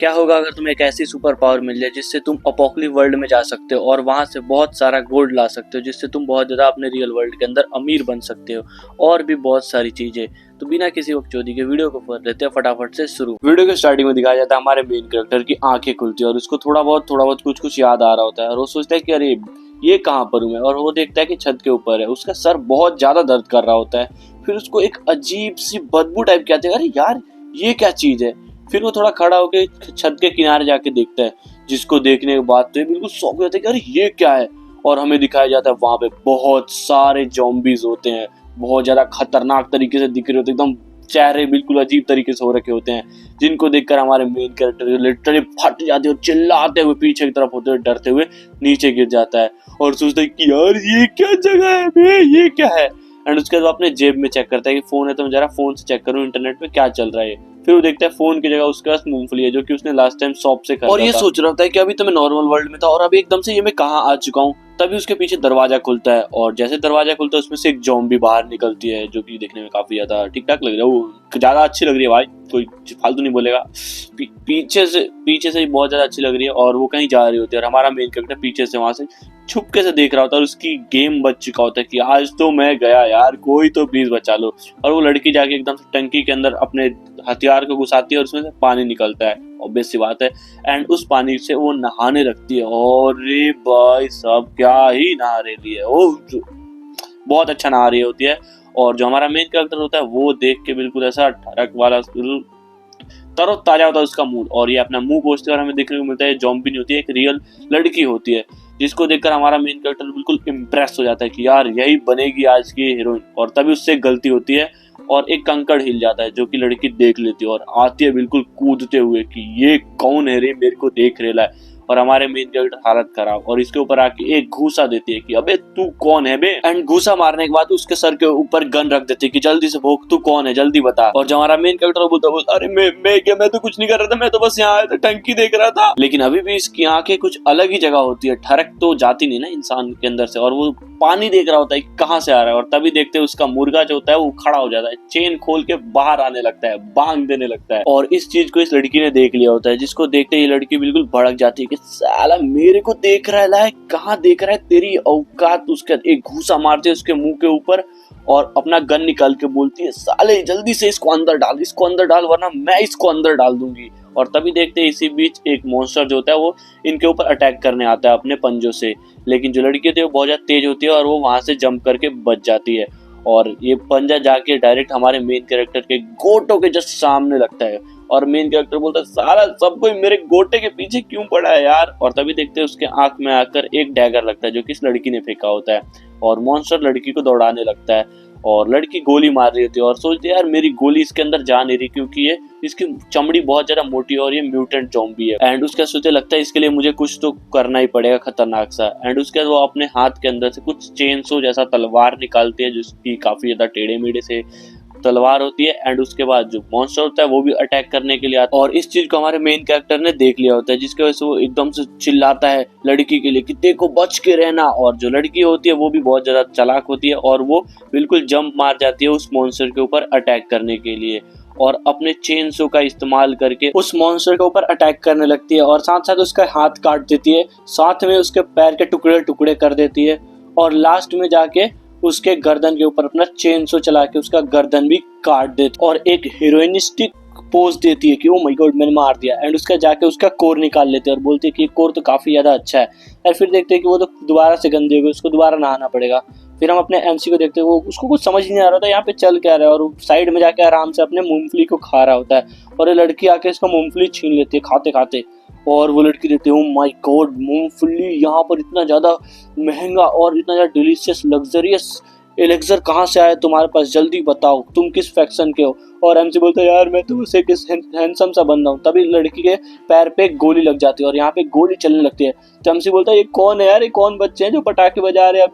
क्या होगा अगर तुम्हें एक ऐसी सुपर पावर मिल जाए जिससे तुम अपोकलिप्स वर्ल्ड में जा सकते हो और वहां से बहुत सारा गोल्ड ला सकते हो, जिससे तुम बहुत ज्यादा अपने रियल वर्ल्ड के अंदर अमीर बन सकते हो और भी बहुत सारी चीजें। तो बिना किसी बकचोदी के वीडियो को कर लेते हैं फटाफट से शुरू। वीडियो के स्टार्टिंग में दिखाया जाता है हमारे मेन कैरेक्टर की आंखें खुलती है और उसको थोड़ा बहुत कुछ याद आ रहा होता है और वो सोचता है कि अरे ये कहाँ पर हूँ मैं, और वो देखता है कि छत के ऊपर है। उसका सर बहुत ज्यादा दर्द कर रहा होता है। फिर उसको एक अजीब सी बदबू टाइप की आती है, अरे यार ये क्या चीज है। फिर वो थोड़ा खड़ा होकर छत के किनारे जाके देखता है, जिसको देखने के बाद तो ये बिल्कुल शॉक हो जाता है कि अरे ये क्या है। और हमें दिखाया जाता है वहां पे बहुत सारे ज़ॉम्बीज होते हैं, बहुत ज्यादा खतरनाक तरीके से दिख रहे होते हैं, एकदम चेहरे बिल्कुल अजीब तरीके से हो रखे होते हैं, जिनको देखकर हमारे मेन कैरेक्टर लिटरली फट जाते हैं और चिल्लाते हुए पीछे की तरफ होते हुए डरते हुए नीचे गिर जाता है और सोचता है कि यार ये क्या जगह है बे, ये क्या है। एंड उसके बाद अपने जेब में चेक करता है कि फोन है तो मैं जरा फोन से चेक करूं इंटरनेट पे क्या चल रहा है। फिर वो देखता है फोन की जगह उसके पास मूंगफली है जो कि उसने लास्ट टाइम शॉप से खरीदा और ये सोच रहा होता है कि अभी तो मैं नॉर्मल वर्ल्ड में था और अभी एकदम से ये मैं कहाँ आ चुका हूँ। तभी उसके पीछे दरवाजा खुलता है और जैसे दरवाजा खुलता है उसमें से एक ज़ॉम्बी बाहर निकलती है जो कि देखने में काफी ज्यादा ठीक ठाक लग रहा है, वो ज्यादा अच्छी लग रही है भाई, कोई फालतू नहीं बोलेगा। पीछे से ही बहुत ज्यादा अच्छी लग रही है और वो कहीं जा रही होती है और हमारा मेन कैरेक्टर पीछे से वहां से छुपके से देख रहा होता है और उसकी गेम बच चुका होता है कि आज तो मैं गया यार, कोई तो प्लीज बचा लो। और वो लड़की जाके एकदम से टंकी के अंदर अपने हथियार को घुसाती है और उसमें से पानी निकलता है, ऑब्वियस सी बात है। एंड उस पानी से वो नहाने लगती है और रे भाई साहब क्या ही नहा रही है, वो बहुत अच्छा नहा रही होती है। और जो हमारा मेन कैरेक्टर होता है वो देख के बिल्कुल ऐसा ठरक वाला तरोताजा होता है उसका मूड, और ये अपना मुंह पोंछते हैं और हमें देखने को मिलता है ज़ॉम्बी नहीं होती है, एक रियल लड़की होती है, जिसको देखकर हमारा मेन कैरेक्टर बिल्कुल इम्प्रेस हो जाता है कि यार यही बनेगी आज की हीरोइन। और तभी उससे गलती होती है और एक कंकड़ हिल जाता है जो कि लड़की देख लेती है और आती है बिल्कुल कूदते हुए कि ये कौन है रे, मेरे को देख रेला है। और हमारे मेन कैरेक्टर हालत खराब और इसके ऊपर आके एक घूसा देती है कि अबे तू कौन है बे। एंड घूसा मारने के बाद उसके सर के ऊपर गन रख देती है कि जल्दी से भोग, तू कौन है जल्दी बता। और जो हमारा मेन कैरेक्टर बोलता है अरे मैं तो कुछ नहीं कर रहा था, मैं तो बस यहाँ आया था टंकी देख रहा था। लेकिन अभी भी इसकी आंखें कुछ अलग ही जगह होती है, ठरक तो जाती नहीं ना इंसान के अंदर से, और वो पानी देख रहा होता है कहाँ से आ रहा है। और तभी देखते हैं उसका मुर्गा जो होता है वो खड़ा हो जाता है, चेन खोल के बाहर आने लगता है, बांग देने लगता है। और इस चीज को इस लड़की ने देख लिया होता है, जिसको देखते ही लड़की बिल्कुल भड़क जाती है कि साला मेरे को देख रहा है, कहाँ देख रहा है, तेरी औकात। उसका एक घूसा मारते है उसके मुंह के ऊपर और अपना गन निकाल के बोलती है साले जल्दी से इसको अंदर डाल वरना मैं इसको अंदर डाल दूंगी। और तभी देखते हैं इसी बीच एक मॉन्स्टर जो होता है वो इनके ऊपर अटैक करने आता है अपने पंजों से, लेकिन जो लड़की होती है वो बहुत ज्यादा तेज होती है और वो वहां से जंप करके बच जाती है और ये पंजा जाके डायरेक्ट हमारे मेन कैरेक्टर के गोटों के जस्ट सामने लगता है। और मेन कैरेक्टर बोलता है सारा सब कोई मेरे गोटे के पीछे क्यों पड़ा है यार। और तभी देखते हैं उसके आंख में आकर एक डैगर लगता है जो कि इस लड़की ने फेंका होता है और मॉन्स्टर लड़की को दौड़ाने लगता है और लड़की गोली मार रही होती है और सोचती है यार मेरी गोली इसके अंदर जा नहीं रही क्योंकि ये इसकी चमड़ी बहुत ज्यादा मोटी है और ये म्यूटेंट ज़ॉम्बी है। एंड उसके सोचते लगता है इसके लिए मुझे कुछ तो करना ही पड़ेगा खतरनाक सा। एंड उसके बाद वो अपने हाथ के अंदर से कुछ चेनसो जैसा तलवार निकालती है जिसकी काफी ज्यादा टेढ़े मेढ़े से तलवार होती है। एंड उसके बाद जो मॉन्स्टर होता है वो भी अटैक करने के लिए आता है और इस चीज को हमारे मेन कैरेक्टर ने देख लिया होता है, जिसकी वजह से वो एकदम से चिल्लाता है लड़की के लिए कि देखो बच के रहना। और जो लड़की होती है वो भी बहुत ज्यादा चालाक होती है और वो बिल्कुल जंप मार जाती है उस मॉन्स्टर के ऊपर अटैक करने के लिए और अपने चेनसो का इस्तेमाल करके उस मॉन्स्टर के ऊपर अटैक करने लगती है और साथ साथ उसका हाथ काट देती है, साथ में उसके पैर के टुकड़े टुकड़े कर देती है और लास्ट में जाके उसके गर्दन के ऊपर अपना चेनसो चला के उसका गर्दन भी काट देती और एक हीरोइनिस्टिक पोज देती है कि ओ माय गॉड मैंने मार दिया। एंड उसका जाके उसका कोर निकाल लेते हैं और बोलते हैं कि कोर तो काफी ज्यादा अच्छा है। और फिर देखते हैं कि वो तो दोबारा से गंदे हो गए, उसको दोबारा नहाना पड़ेगा। फिर हम अपने एमसी को देखते हैं, वो उसको कुछ समझ नहीं आ रहा था यहाँ पे चल क्या रहा है और वो साइड में जाके आराम से अपने मूंगफली को खा रहा होता है और ये लड़की आके इसका मूंगफली छीन लेती है खाते खाते। और वो लड़की देखती है ओ माय गॉड मूंगफली यहाँ पर इतना ज्यादा महंगा और इतना ज्यादा डिलीशियस लग्जरियस एलेक्सर कहाँ से आया तुम्हारे पास, जल्दी बताओ तुम किस फैक्शन के हो। और एमसी बोलता है यार मैं तो उसे किस हैंडसम सा बंदा हूँ। तभी लड़की के पैर पे गोली लग जाती है और यहाँ पे गोली चलने लगती है। तो एमसी बोलता है ये कौन है यार, ये कौन बच्चे हैं जो पटाखे बजा रहे हैं,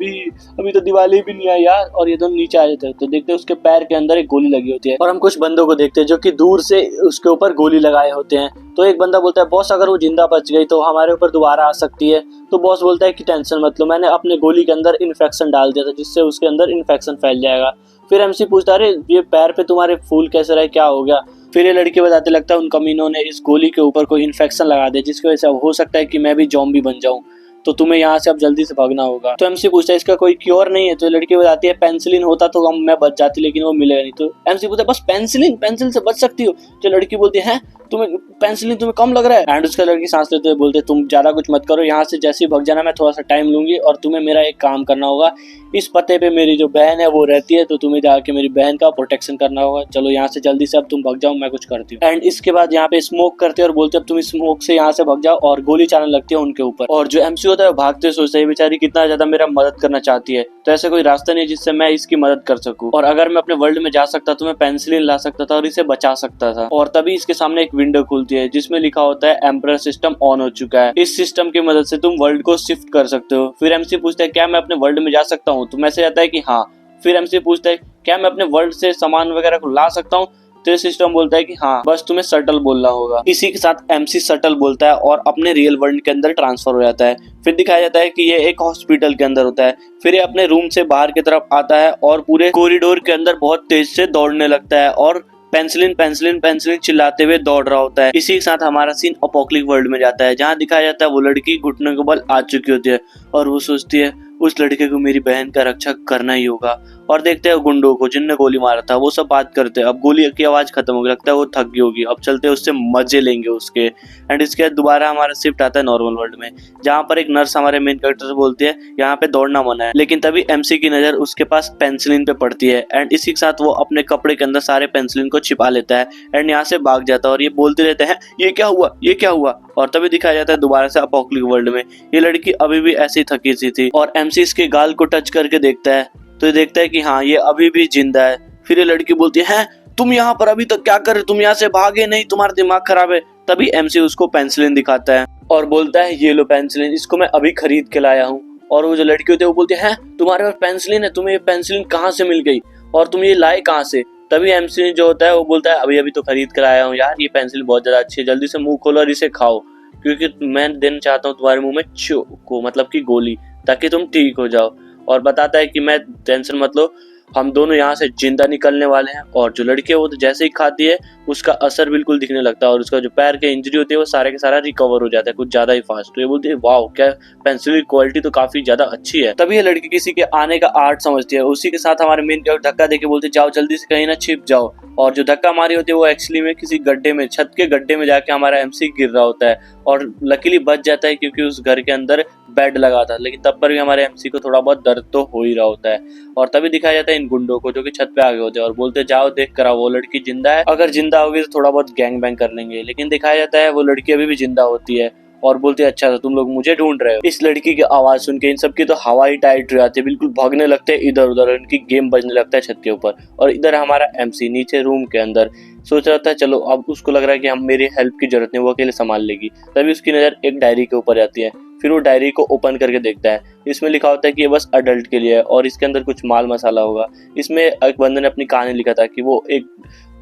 अभी तो दिवाली भी नहीं आई यार। और ये दोनों नीचे आ जाते हैं तो देखते हैं उसके पैर के अंदर एक गोली लगी होती है और हम कुछ बंदों को देखते हैं जो कि दूर से उसके ऊपर गोली लगाए होते हैं। तो एक बंदा बोलता है बॉस अगर वो जिंदा बच गई तो हमारे ऊपर दोबारा आ सकती है। तो बॉस बोलता है कि टेंशन मत लो, मैंने अपने गोली के अंदर इन्फेक्शन डाल दिया था जिससे उसके अंदर इन्फेक्शन फैल जाएगा। फिर एमसी पूछता है अरे ये पैर पे तुम्हारे फूल कैसे रहे, क्या हो गया। फिर ये लड़की बताते लगता है उन कमीनों ने इस गोली के ऊपर कोई इन्फेक्शन लगा दिया जिसकी वजह से अब हो सकता है कि मैं भी ज़ॉम्बी बन जाऊं, तो तुम्हें यहाँ से अब जल्दी से भागना होगा। तो एमसी पूछता है इसका कोई क्योर नहीं है, तो लड़की बताती है पेंसिलिन होता तो मैं बच जाती लेकिन वो मिलेगा नहीं। तो एमसी पूछता है बस पेंसिलिन, पेंसिल से बच सकती हो? तो लड़की बोलती है तुम्हें पेंसिलिन तुम्हें कम लग रहा है? एंड उसका लड़की सांस लेते हुए बोलते तुम ज्यादा कुछ मत करो, यहाँ से जैसे ही भाग जाना, मैं थोड़ा सा टाइम लूंगी और तुम्हें मेरा एक काम करना होगा। इस पते पे मेरी जो बहन है वो रहती है, तो तुम्हें जाके मेरी बहन का प्रोटेक्शन करना होगा। चलो यहाँ से जल्दी से अब तुम भाग जाओ, मैं कुछ करती हूँ। एंड इसके बाद यहाँ पे स्मोक करते और बोलते अब तुम स्मोक से यहाँ से भाग जाओ, और गोली चलाने लगती है उनके ऊपर। और जो एमसी होता है भागते सोचता है बेचारी कितना ज्यादा मेरा मदद करना चाहती है, तो ऐसा कोई रास्ता नहीं जिससे मैं इसकी मदद कर सकूं, और अगर मैं अपने वर्ल्ड में जा सकता तो मैं पेंसिलिन ला सकता था और इसे बचा सकता था। और तभी इसके सामने एक विंडो खुलती है जिसमें लिखा होता है एम्परर सिस्टम ऑन हो चुका है, इस सिस्टम की मदद से तुम वर्ल्ड को शिफ्ट कर सकते हो। फिर एमसी पूछता है क्या मैं अपने वर्ल्ड में जा सकता हूँ? तो मैसेज आता है कि हाँ। फिर एमसी पूछता है क्या मैं अपने वर्ल्ड से सामान वगैरह को ला सकता हूँ? तो ये सिस्टम बोलता है कि हाँ, बस तुम्हें शटल बोलना होगा। इसी के साथ एमसी शटल बोलता है और अपने रियल वर्ल्ड के अंदर ट्रांसफर हो जाता है। फिर दिखाया जाता है कि ये एक हॉस्पिटल के अंदर होता है। फिर ये अपने रूम से बाहर की तरफ आता है और पूरे कॉरिडोर के अंदर बहुत तेज से दौड़ने लगता है और पेंसिलिन पेंसिलिन पेंसिलिन चिल्लाते हुए दौड़ रहा होता है। इसी के साथ हमारा सीन अपोक्लिप्स वर्ल्ड में जाता है, जहाँ दिखाया जाता है वो लड़की घुटने के बल आ चुकी होती है और वो सोचती है उस लड़के को मेरी बहन का रक्षा करना ही होगा। और देखते हैं गुंडों को जिनने गोली मारा था, वो सब बात करते हैं। अब गोली की आवाज खत्म हो गई, लगता है वो थक गई होगी, अब चलते हैं उससे मजे लेंगे उसके। एंड इसके बाद दोबारा हमारा शिफ्ट आता है नॉर्मल वर्ल्ड में, जहाँ पर एक नर्स हमारे मेन कैरेक्टर से बोलती है यहाँ पे दौड़ना मना है। लेकिन तभी एमसी की नजर उसके पास पेंसिलिन पे पड़ती है एंड इसी के साथ वो अपने कपड़े के अंदर सारे पेंसिलिन को छिपा लेता है एंड यहाँ से भाग जाता है। और ये बोलते रहते हैं ये क्या हुआ, ये क्या हुआ। और तभी दिखाया जाता है दोबारा से अपोक्लिप्स वर्ल्ड में ये लड़की अभी भी ऐसी थकी सी थी और एमसी इसके गाल को टच करके देखता है, तो ये देखता है कि हाँ ये अभी भी जिंदा है। फिर ये लड़की बोलती है तुम यहाँ पर अभी तक क्या कर रहे, तुम यहाँ से भागे नहीं, तुम्हारा दिमाग खराब है। तभी एमसी उसको पेंसिलिन दिखाता है और बोलता है ये लो पेंसिलिन, इसको मैं अभी खरीद के लाया हूँ। और वो जो लड़की होती है वो बोलती है तुम्हारे पास पेंसिलिन है, तुम्हें ये पेंसिलिन कहाँ से मिल गई और तुम ये लाए कहाँ से? तभी एमसी जो होता है वो बोलता है अभी अभी तो खरीद कर आया हूँ यार, ये पेंसिल बहुत ज्यादा अच्छी है, जल्दी से मुंह खोलो और इसे खाओ, क्योंकि मैं देना चाहता हूँ तुम्हारे मुंह में को मतलब की गोली, ताकि तुम ठीक हो जाओ। और बताता है कि मैं टेंशन मत लो, हम दोनों यहाँ से जिंदा निकलने वाले हैं। और जो लड़की है वो तो जैसे ही खाती है उसका असर बिल्कुल दिखने लगता है और उसका जो पैर के इंजरी होती है वो सारे के सारा रिकवर हो जाता है कुछ ज्यादा ही फास्ट। तो ये बोलती है वाओ क्या पेंसिल की क्वालिटी तो काफी ज्यादा अच्छी है। तभी ये लड़की किसी के आने का आर्ट समझती है। उसी के साथ हमारे मेन कैरेक्टर धक्का देके बोलते जाओ जल्दी से कहीं ना छिप जाओ। और जो धक्का मारी होती है वो एक्चुअली में किसी गड्ढे में, छत के गड्ढे में जाके हमारा एमसी गिर रहा होता है और लकीली बच जाता है क्योंकि उस घर के अंदर बेड लगा था। लेकिन तब पर भी हमारे एमसी को थोड़ा बहुत दर्द तो हो ही रहा होता है। और तभी दिखाया जाता है इन गुंडों को जो कि छत पे आगे होते हैं और बोलते जाओ देख कर आओ वो लड़की जिंदा है, अगर जिंदा होगी तो थोड़ा बहुत गैंग बैंग कर लेंगे। लेकिन दिखाया जाता है वो लड़की अभी भी जिंदा होती है और बोलते हैं अच्छा था तुम लोग मुझे ढूंढ रहे हो। इस लड़की की आवाज सुन के इन सबकी तो हवा ही टाइट हो जाती है, बिल्कुल भागने लगते हैं इधर उधर, इनकी गेम बजने लगता है छत के ऊपर। और इधर हमारा एमसी नीचे रूम के अंदर सोच रहा था चलो अब उसको लग रहा है कि हम मेरी हेल्प की जरूरत नहीं, वो अकेले संभाल लेगी। तभी उसकी नजर एक डायरी के ऊपर जाती है। फिर वो डायरी को ओपन करके देखता है, इसमें लिखा होता है कि ये बस अडल्ट के लिए है और इसके अंदर कुछ माल मसाला होगा। इसमें एक बंदे ने अपनी कहानी लिखा था कि वो एक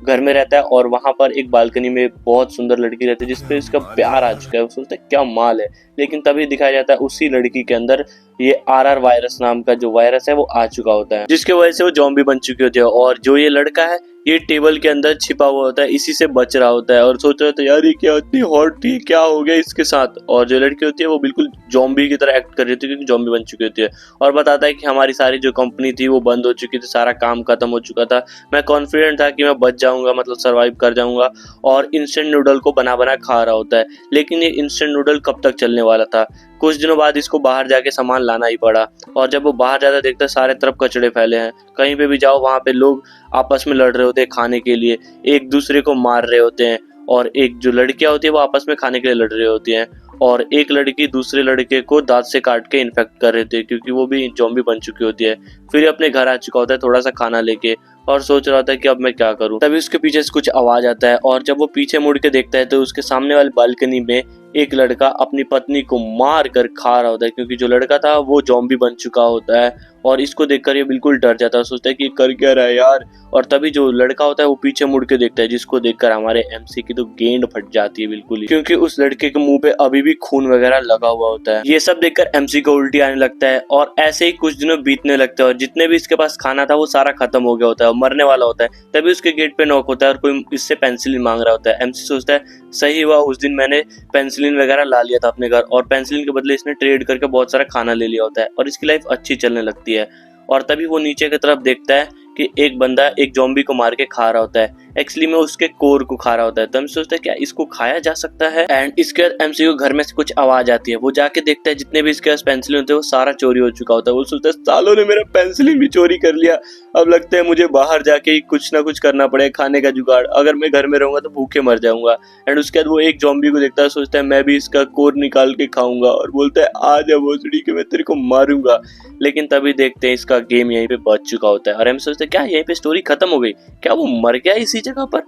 घर में रहता है और वहां पर एक बालकनी में बहुत सुंदर लड़की रहती है जिसपे इसका प्यार आ चुका है। वो सोचता है क्या माल है। लेकिन तभी दिखाया जाता है उसी लड़की के अंदर ये आरआर वायरस नाम का जो वायरस है वो आ चुका होता है, जिसके वजह से वो ज़ॉम्बी बन चुकी होती है। और जो ये लड़का है ये टेबल के अंदर छिपा हुआ होता है, इसी से बच रहा होता है और सोच रहा था यार ये क्या इतनी हॉट थी, क्या हो गया इसके साथ। और जो लड़की होती है वो बिल्कुल ज़ॉम्बी की तरह एक्ट कर रही थी क्योंकि ज़ॉम्बी बन चुकी होती है। और बताता है कि हमारी सारी जो कंपनी थी वो बंद हो चुकी थी, सारा काम खत्म हो चुका था, मैं कॉन्फिडेंट था कि मैं बच जाऊंगा, मतलब सर्वाइव कर जाऊंगा। और इंस्टेंट नूडल को बना बना खा रहा होता है। लेकिन ये इंस्टेंट नूडल कब तक चलने वाला था, कुछ दिनों बाद इसको बाहर जाके सामान लाना ही पड़ा। और जब वो बाहर जाता देखता सारे तरफ कचड़े फैले हैं, कहीं पे भी जाओ वहां पे लोग आपस में लड़ रहे होते हैं खाने के लिए, एक दूसरे को मार रहे होते हैं। और एक जो लड़कियां होती है वो आपस में खाने के लिए लड़ रही होती हैं और एक लड़की दूसरे लड़के को दांत से काट के इन्फेक्ट कर रही थी क्योंकि वो भी ज़ॉम्बी बन चुकी होती है। फिर अपने घर आ चुका होता है थोड़ा सा खाना लेके और सोच रहा था कि अब मैं क्या करूं। तभी उसके पीछे से कुछ आवाज आता है और जब वो पीछे मुड़ के देखता है तो उसके सामने वाली बालकनी में एक लड़का अपनी पत्नी को मार कर खा रहा होता है क्योंकि जो लड़का था वो ज़ॉम्बी बन चुका होता है। और इसको देखकर ये बिल्कुल डर जाता है, सोचता है कि कर क्या रहा है यार। और तभी जो लड़का होता है वो पीछे मुड़ के देखता है, जिसको देखकर हमारे एमसी की तो गेंद फट जाती है बिल्कुल ही, क्योंकि उस लड़के के मुंह पे अभी भी खून वगैरह लगा हुआ होता है। ये सब देखकर एमसी को उल्टी आने लगता है और ऐसे ही कुछ दिनों बीतने लगते हैं और जितने भी इसके पास खाना था वो सारा खत्म हो गया होता है। मरने वाला होता है, तभी उसके गेट पे नॉक होता है और कोई इससे पेंसिलिन मांग रहा होता है। एमसी सोचता है सही हुआ उस दिन मैंने पेंसिलिन वगैरह ला लिया था अपने घर, और पेंसिलिन के बदले इसने ट्रेड करके बहुत सारा खाना ले लिया होता है और इसकी लाइफ अच्छी चलने लगती है। और तभी वो नीचे की तरफ देखता है कि एक बंदा एक ज़ॉम्बी को मार के खा रहा होता है, एक्चुअली में उसके कोर को खा रहा होता है। तो हम सोचते हैं क्या इसको खाया जा सकता है। एंड इसके बाद एमसी को घर में से कुछ आवाज आती है, वो जाके देखता है जितने भी इसके पास पेंसिल होते हैं वो सारा चोरी हो चुका होता है। वो सोचता है सालों ने मेरा पेंसिलिन भी चोरी कर लिया, अब लगता है मुझे बाहर जाके ही कुछ ना कुछ करना पड़ेगा खाने का जुगाड़, अगर मैं घर में रहूंगा तो भूखे मर जाऊंगा। एंड उसके बाद वो एक ज़ॉम्बी को देखता है, सोचता है मैं भी इसका कोर निकाल के खाऊंगा, और बोलता है आ जा भोसड़ी के मैं तेरे को मारूंगा। लेकिन तभी देखते हैं इसका गेम यहीं पे बच चुका होता है और हम सोचते हैं क्या यहीं पे स्टोरी खत्म हो गई, क्या वो मर गया इसी जगह पर।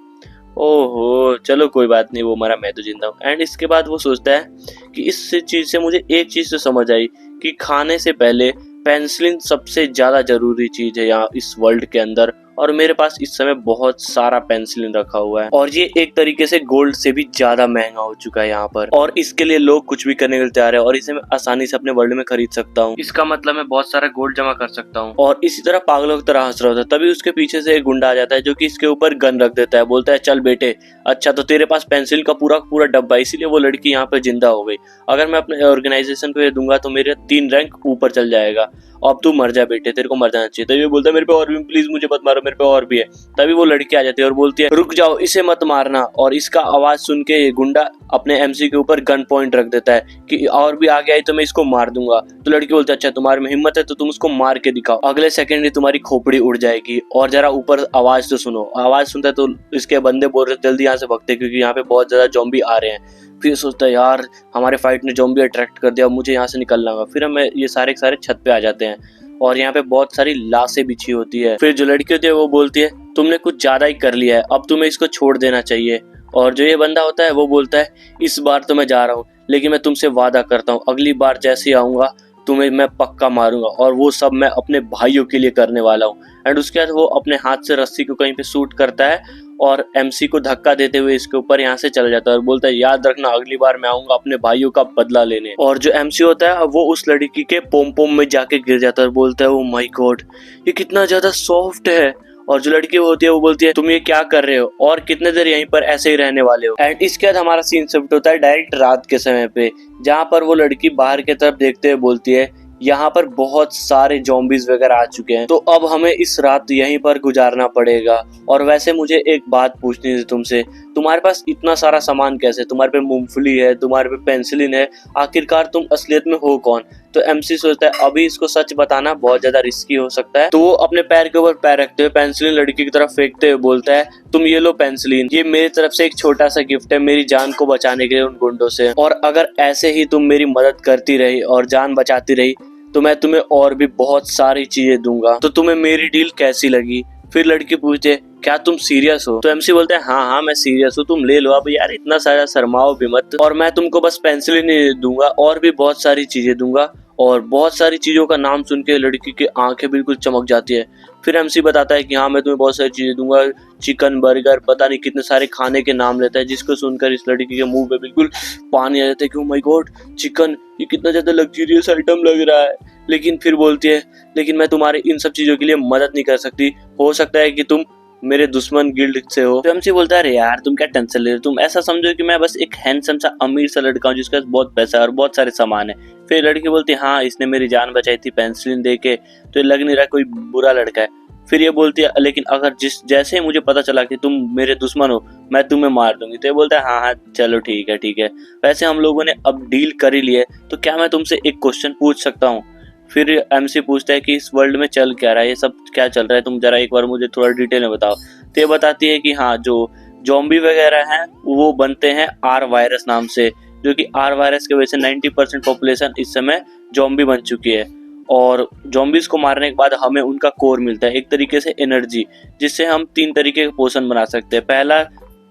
ओहो चलो कोई बात नहीं, वो मरा मैं तो जिंदा हूँ। एंड इसके बाद वो सोचता है कि इस चीज से मुझे एक चीज तो समझ आई कि खाने से पहले पेंसिलिन सबसे ज्यादा जरूरी चीज है यहाँ इस वर्ल्ड के अंदर, और मेरे पास इस समय बहुत सारा पेंसिलिन रखा हुआ है और ये एक तरीके से गोल्ड से भी ज्यादा महंगा हो चुका है यहाँ पर, और इसके लिए लोग कुछ भी करने के लिए तैयार है और इसे मैं आसानी से अपने वर्ल्ड में खरीद सकता हूँ। इसका मतलब मैं बहुत सारा गोल्ड जमा कर सकता हूँ। और इसी तरह पागलों की तरह हंस रहा होता है, तभी उसके पीछे से एक गुंडा आ जाता है जो कि इसके ऊपर गन रख देता है, बोलता है चल बेटे अच्छा तो तेरे पास पेंसिल का पूरा पूरा डब्बा, इसीलिए वो लड़की यहाँ पे जिंदा हो गई, अगर मैं अपने ऑर्गेनाइजेशन को ये दूंगा तो मेरे 3 रैंक ऊपर चल जाएगा, अब तू मर जा बेटे तेरे को मर जाना चाहिए। तभी वो बोलता है मेरे पे और भी, प्लीज मुझे मत मारो मेरे पे और भी है। तभी वो लड़की आ जाती है और बोलती है रुक जाओ इसे मत मारना, और इसका आवाज सुन के ये गुंडा अपने एमसी के ऊपर गन पॉइंट रख देता है कि और भी आगे आई तो मैं इसको मार दूंगा। तो लड़की बोलती है अच्छा तुम्हारे में हिम्मत है तो तुम उसको मार के दिखाओ, अगले सेकंड ही तुम्हारी खोपड़ी उड़ जाएगी। और जरा ऊपर आवाज तो सुनो, आवाज सुनता है तो इसके बंदे बोल रहे जल्दी यहाँ से भगते क्योंकि यहाँ पे बहुत ज्यादा ज़ॉम्बी आ रहे हैं। फिर सोचता है यार हमारे फाइट ने ज़ॉम्बी अट्रैक्ट कर दिया, मुझे यहाँ से निकलना होगा। फिर हम ये सारे के सारे छत पे आ जाते हैं और यहाँ पे बहुत सारी लाशें बिछी होती है। फिर जो लड़की होती है वो बोलती है तुमने कुछ ज्यादा ही कर लिया है, अब तुम्हें इसको छोड़ देना चाहिए। और जो ये बंदा होता है वो बोलता है इस बार तो मैं जा रहा हूँ, लेकिन मैं तुमसे वादा करता हूँ अगली बार जैसे आऊंगा तुम्हें मैं पक्का मारूंगा, और वो सब मैं अपने भाइयों के लिए करने वाला हूँ। एंड उसके बाद वो अपने हाथ से रस्सी को कहीं पे शूट करता है और एमसी को धक्का देते हुए इसके ऊपर यहाँ से चला जाता है और बोलता है याद रखना अगली बार मैं आऊंगा अपने भाइयों का बदला लेने। और जो एमसी होता है वो उस लड़की के पोम पोम में जाके गिर जाता है और बोलता है ओ माय गॉड ये कितना ज्यादा सॉफ्ट है। और जो लड़की होती है वो बोलती है तुम ये क्या कर रहे हो और कितने देर यहीं पर ऐसे ही रहने वाले हो। एंड इसके बाद हमारा सीन शिफ्ट होता है डायरेक्ट रात के समय पे, जहाँ पर वो लड़की बाहर की तरफ देखते हुए बोलती है यहाँ पर बहुत सारे ज़ॉम्बीज़ वगैरह आ चुके हैं तो अब हमें इस रात यहीं पर गुजारना पड़ेगा। और वैसे मुझे एक बात पूछनी थी तुमसे, तुम्हारे पास इतना सारा सामान कैसे, तुम्हारे पे मूंगफली है, तुम्हारे पे पेंसिलिन है, आखिरकार तुम असलियत में हो कौन। तो एमसी सोचता है अभी इसको सच बताना बहुत ज्यादा रिस्की हो सकता है, तो वो अपने पैर के ऊपर पैर रखते हुए पेंसिलिन लड़की की तरफ फेंकते हुए बोलता है तुम ये लो पेंसिलिन, ये मेरी तरफ से एक छोटा सा गिफ्ट है मेरी जान को बचाने के लिए उन गुंडों से, और अगर ऐसे ही तुम मेरी मदद करती रही और जान बचाती रही तो मैं तुम्हें और भी बहुत सारी चीजें दूंगा, तो तुम्हें मेरी डील कैसी लगी। फिर लड़की पूछते है क्या तुम सीरियस हो। तो एमसी बोलता है हाँ मैं सीरियस हूँ, तुम ले लो अब यार इतना सारा शर्माओ भी मत, और मैं तुमको बस पेंसिल ही नहीं दूंगा और भी बहुत सारी चीजें दूंगा। और बहुत सारी चीजों का नाम सुन के लड़की की आंखें बिल्कुल चमक जाती है। फिर एमसी बताता है कि हाँ मैं तुम्हें बहुत सारी चीजें दूंगा, चिकन बर्गर पता नहीं कितने सारे खाने के नाम लेता है, जिसको सुनकर इस लड़की के मुंह पे बिल्कुल पानी आ जाता है कि ओह माय गॉड चिकन ये कितना ज्यादा लग्जरियस आइटम लग रहा है। लेकिन फिर बोलती है लेकिन मैं तुम्हारी इन सब चीजों के लिए मदद नहीं कर सकती, हो सकता है कि तुम मेरे दुश्मन गिल्ड से हो। तो हमसे बोलता है अरे यार तुम क्या टेंशन ले रहे हो, तुम ऐसा समझो कि मैं बस एक हैंडसम सा अमीर सा लड़का हूँ जिसके पास बहुत पैसा है और बहुत सारे सामान है। फिर लड़की बोलती है हाँ इसने मेरी जान बचाई थी पेंसिलिन दे के, तो लग नहीं रहा कोई बुरा लड़का है। फिर ये बोलती है लेकिन अगर जैसे ही मुझे पता चला कि तुम मेरे दुश्मन हो मैं तुम्हें मार दूंगी। तो ये बोलता है हाँ चलो ठीक है वैसे हम लोगों ने अब डील कर ही ली है, तो क्या मैं तुमसे एक क्वेश्चन पूछ सकता हूँ। फिर एमसी पूछता है कि इस वर्ल्ड में चल क्या रहा है, ये सब क्या चल रहा है, तुम जरा एक बार मुझे थोड़ा डिटेल में बताओ। तो ये बताती है कि हाँ जो ज़ॉम्बी वगैरह हैं वो बनते हैं आर वायरस नाम से, जो कि आर वायरस की वजह से 90% पॉपुलेशन इस समय ज़ॉम्बी बन चुकी है। और ज़ॉम्बीज को मारने के बाद हमें उनका कोर मिलता है, एक तरीके से एनर्जी, जिससे हम 3 तरीके के पोषण बना सकते हैं। पहला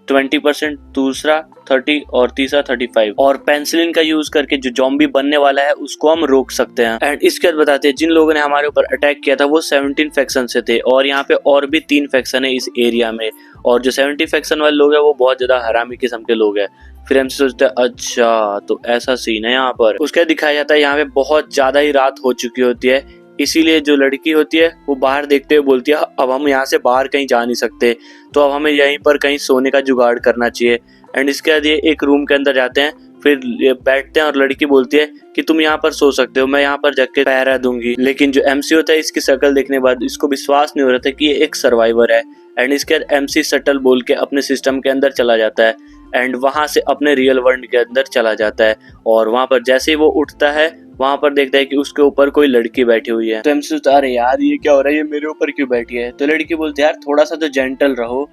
20%, दूसरा 30 और तीसरा 35। और पेंसिलिन का यूज करके जो ज़ॉम्बी बनने वाला है उसको हम रोक सकते हैं। एंड इसके बाद बताते हैं जिन लोगों ने हमारे ऊपर अटैक किया था वो 17 फैक्शन से थे, और यहाँ पे और भी 3 फैक्शन है इस एरिया में, और जो 70 फैक्शन वाले लोग हैं वो बहुत ज्यादा हरामी किस्म के लोग हैं। फिर हम सोचते हैं अच्छा तो ऐसा सीन है यहाँ पर। उसके दिखाया जाता है यहाँ पे बहुत ज्यादा ही रात हो चुकी होती है, इसीलिए जो लड़की होती है वो बाहर देखते हुए बोलती है अब हम यहाँ से बाहर कहीं जा नहीं सकते, तो अब हमें यहीं पर कहीं सोने का जुगाड़ करना चाहिए। एंड इसके बाद ये एक रूम के अंदर जाते हैं, फिर ये बैठते हैं और लड़की बोलती है कि तुम यहाँ पर सो सकते हो, मैं यहाँ पर जग के पहरा दूंगी। लेकिन जो एमसी होता है इसकी शक्ल देखने के बाद इसको विश्वास नहीं हो रहा था कि ये एक सर्वाइवर है। एंड इसके बाद एमसी शटल बोल के अपने सिस्टम के अंदर चला जाता है एंड वहां से अपने रियल वर्ल्ड के अंदर चला जाता है। और वहां पर जैसे ही वो उठता है वहां पर देखता है कि उसके ऊपर कोई लड़की बैठी हुई है। तो एमसी सोचता अरे यार ये क्या हो रहा है, ये मेरे ऊपर क्यों बैठी है। तो लड़की बोलती है यार थोड़ा सा तो जेंटल रहो।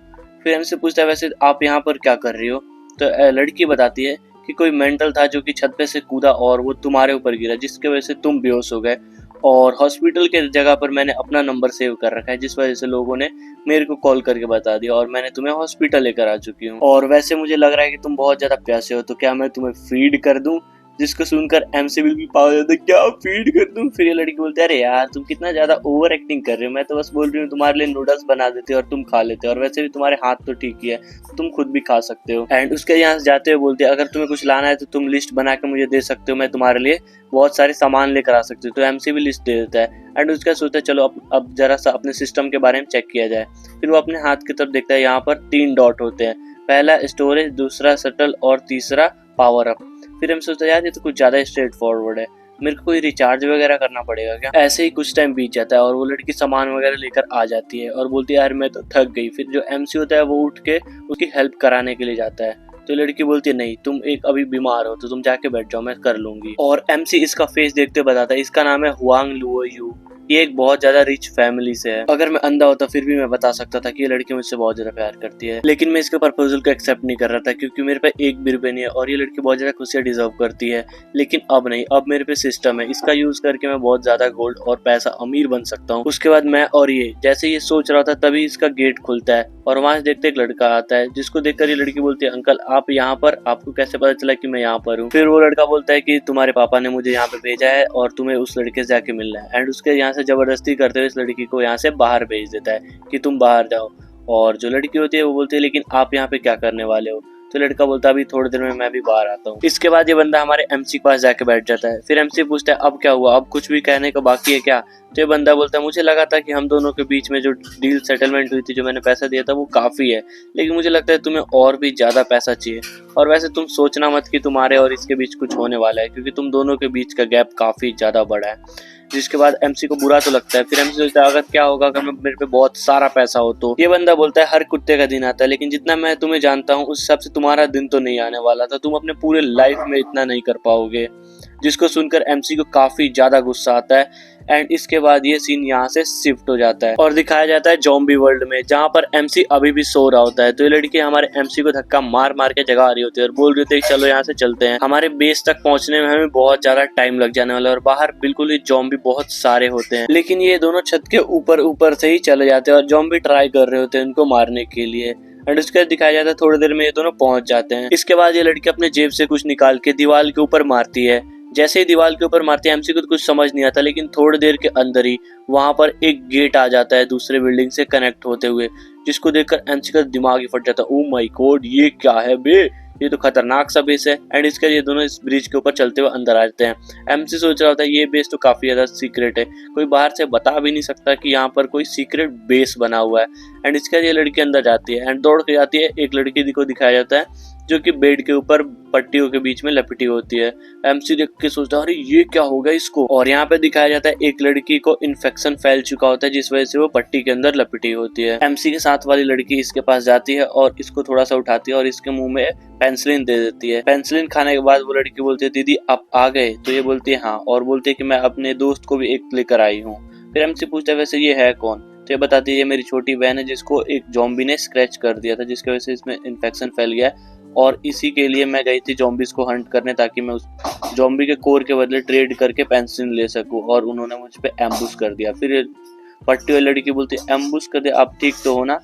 फिर एमसी पूछता है वैसे आप यहाँ पर क्या कर रही हो। तो लड़की बताती है कि कोई मेंटल था जो कि छत पे से कूदा और वो तुम्हारे ऊपर गिरा, जिसके वजह से तुम बेहोश हो गए। और हॉस्पिटल के जगह पर मैंने अपना नंबर सेव कर रखा है, जिस वजह से लोगों ने मेरे को कॉल करके बता दिया और मैंने तुम्हें हॉस्पिटल लेकर आ चुकी हूँ। और वैसे मुझे लग रहा है कि तुम बहुत ज्यादा प्यासे हो, तो क्या मैं तुम्हें फीड कर दूं। जिसको सुनकर एमसी बिल्कुल पागल हो जाता है, क्या फीड कर दूं। फिर ये लड़की बोलती है अरे यार तुम कितना ज्यादा ओवर एक्टिंग कर रहे हो, मैं तो बस बोल रही हूँ तुम्हारे लिए नूडल्स बना देते और तुम खा लेते, और वैसे भी तुम्हारे हाथ तो ठीक ही है, तुम खुद भी खा सकते हो। एंड उसके यहाँ से जाते हुए बोलते हैं अगर तुम्हें कुछ लाना है तो तुम लिस्ट बना के मुझे दे सकते हो, मैं तुम्हारे लिए बहुत सारे सामान लेकर आ सकती हूँ। तो एमसी भी लिस्ट दे देता है एंड उसका सोचता है चलो अब जरा सा अपने सिस्टम के बारे में चेक किया जाए। फिर वो अपने हाथ की तरफ देखता है, यहाँ पर 3 डॉट होते हैं, पहला स्टोरेज, दूसरा शटल और तीसरा पावर अप। फिर हम सोचते हैं यार ये तो कुछ ज्यादा स्ट्रेट फॉरवर्ड है, मेरे को कोई रिचार्ज वगैरह करना पड़ेगा क्या। ऐसे ही कुछ टाइम बीत जाता है और वो लड़की सामान वगैरह लेकर आ जाती है और बोलती है यार मैं तो थक गई। फिर जो एमसी होता है वो उठ के उसकी हेल्प कराने के लिए जाता है। तो लड़की बोलती है नहीं तुम एक अभी बीमार हो तो तुम जाके बैठ जाओ, मैं कर लूंगी। और एमसी इसका फेस देखते हुए बताता है इसका नाम है हुआंग लुओ यू, ये एक बहुत ज्यादा रिच फैमिली से है। अगर मैं अंधा होता फिर भी मैं बता सकता था कि ये लड़की मुझसे बहुत ज्यादा प्यार करती है, लेकिन मैं इसके प्रपोजल को एक्सेप्ट नहीं कर रहा था क्योंकि मेरे पे एक भी रुपए नहीं है और ये लड़की बहुत ज्यादा खुशियां डिजर्व करती है। लेकिन अब नहीं, अब मेरे पे सिस्टम है, इसका यूज करके मैं बहुत ज्यादा गोल्ड और पैसा अमीर बन सकता हूँ। उसके बाद मैं और ये जैसे ये सोच रहा था तभी इसका गेट खुलता है और वहां से देखते एक लड़का आता है, जिसको देखकर ये लड़की बोलती है अंकल आप यहाँ पर, आपको कैसे पता चला कि मैं यहाँ पर हूँ। फिर वो लड़का बोलता है कि तुम्हारे पापा ने मुझे यहाँ पे भेजा है और तुम्हें उस लड़के से जाके मिलना है। एंड उसके यहाँ से जबरदस्ती करते हुए इस लड़की को यहाँ से बाहर भेज देता है कि तुम बाहर जाओ। और जो लड़की होती है वो बोलती है लेकिन आप यहाँ पे क्या करने वाले हो। तो लड़का बोलता है अभी थोड़ी देर में मैं भी बाहर आता हूँ। इसके बाद ये बंदा हमारे एमसी के पास जाके बैठ जाता है। फिर एमसी पूछता है अब क्या हुआ, अब कुछ भी कहने का बाकी है क्या। तो ये बंदा बोलता है मुझे लगा था कि हम दोनों के बीच में जो डील सेटलमेंट हुई थी, जो मैंने पैसा दिया था वो काफी है, लेकिन मुझे लगता है तुम्हें और भी ज्यादा पैसा चाहिए। और वैसे तुम सोचना मत कि तुम्हारे और इसके बीच कुछ होने वाला है, क्योंकि तुम दोनों के बीच का गैप काफी ज्यादा बड़ा है। जिसके बाद एमसी को बुरा तो लगता है। फिर एमसी सोचता है अगर क्या होगा अगर मेरे पे बहुत सारा पैसा हो तो। ये बंदा बोलता है हर कुत्ते का दिन आता है, लेकिन जितना मैं तुम्हें जानता हूँ उस हिसाब से तुम्हारा दिन तो नहीं आने वाला था, तुम अपने पूरे लाइफ में इतना नहीं कर पाओगे। जिसको सुनकर एमसी को काफी ज्यादा गुस्सा आता है। एंड इसके बाद ये सीन यहाँ से शिफ्ट हो जाता है और दिखाया जाता है ज़ॉम्बी वर्ल्ड में, जहाँ पर एमसी अभी भी सो रहा होता है। तो ये लड़की हमारे एमसी को धक्का मार मार के जगा रही होती है और बोल रही होती है चलो यहाँ से चलते हैं, हमारे बेस तक पहुंचने में हमें बहुत ज्यादा टाइम लग जाने वाला है। और बाहर बिल्कुल ही ज़ॉम्बी बहुत सारे होते हैं, लेकिन ये दोनों छत के ऊपर ऊपर से ही चले जाते हैं और ज़ॉम्बी ट्राई कर रहे होते हैं उनको मारने के लिए। एंड उसके दिखाया जाता है थोड़ी देर में ये दोनों पहुंच जाते हैं। इसके बाद ये लड़की अपने जेब से कुछ निकाल के दीवार के ऊपर मारती है। जैसे ही दीवार के ऊपर मारती है एमसी को तो कुछ समझ नहीं आता, लेकिन थोड़ी देर के अंदर ही वहां पर एक गेट आ जाता है दूसरे बिल्डिंग से कनेक्ट होते हुए, जिसको देखकर एमसी का दिमाग ही फट जाता है। ओ माय गॉड ये क्या है बे, ये तो खतरनाक सा बेस है। एंड इसके ये दोनों इस ब्रिज के ऊपर चलते हुए अंदर आ जाते हैं। एमसी सोच रहा होता है ये बेस तो काफी ज्यादा सीक्रेट है, कोई बाहर से बता भी नहीं सकता कि यहाँ पर कोई सीक्रेट बेस बना हुआ है। एंड इसके ये लड़की अंदर जाती है एंड दौड़ के जाती है। एक लड़की को दिखाया जाता है जो कि बेड के ऊपर पट्टियों के बीच में लपटी होती है। एमसी देख के सोचता है अरे ये क्या हो गया इसको। और यहाँ पे दिखाया जाता है एक लड़की को इन्फेक्शन फैल चुका होता है, जिस वजह से वो पट्टी के अंदर लपटी होती है। एमसी के साथ वाली लड़की इसके पास जाती है और इसको थोड़ा सा उठाती है और इसके मुंह में पेंसिलिन दे देती है। पेंसिलिन खाने के बाद वो लड़की बोलती है दीदी आप आ गए। तो ये बोलती है हाँ, और बोलती है कि मैं अपने दोस्त को भी एक लेकर आई हूँ। फिर एमसी पूछता है वैसे ये है कौन। तो ये बताती है ये मेरी छोटी बहन है जिसको एक ज़ॉम्बी ने स्क्रैच कर दिया था, जिसकी वजह से इसमें इन्फेक्शन फैल गया है, और इसी के लिए मैं गई थी ज़ॉम्बीज को हंट करने ताकि मैं उस ज़ॉम्बी के कोर के बदले ट्रेड करके पेंसिलिन ले सकूं, और उन्होंने मुझ पे एम्बुश कर दिया। फिर पट्टी वाली लड़की बोलती है एम्बुश कर दिया, आप ठीक तो हो ना।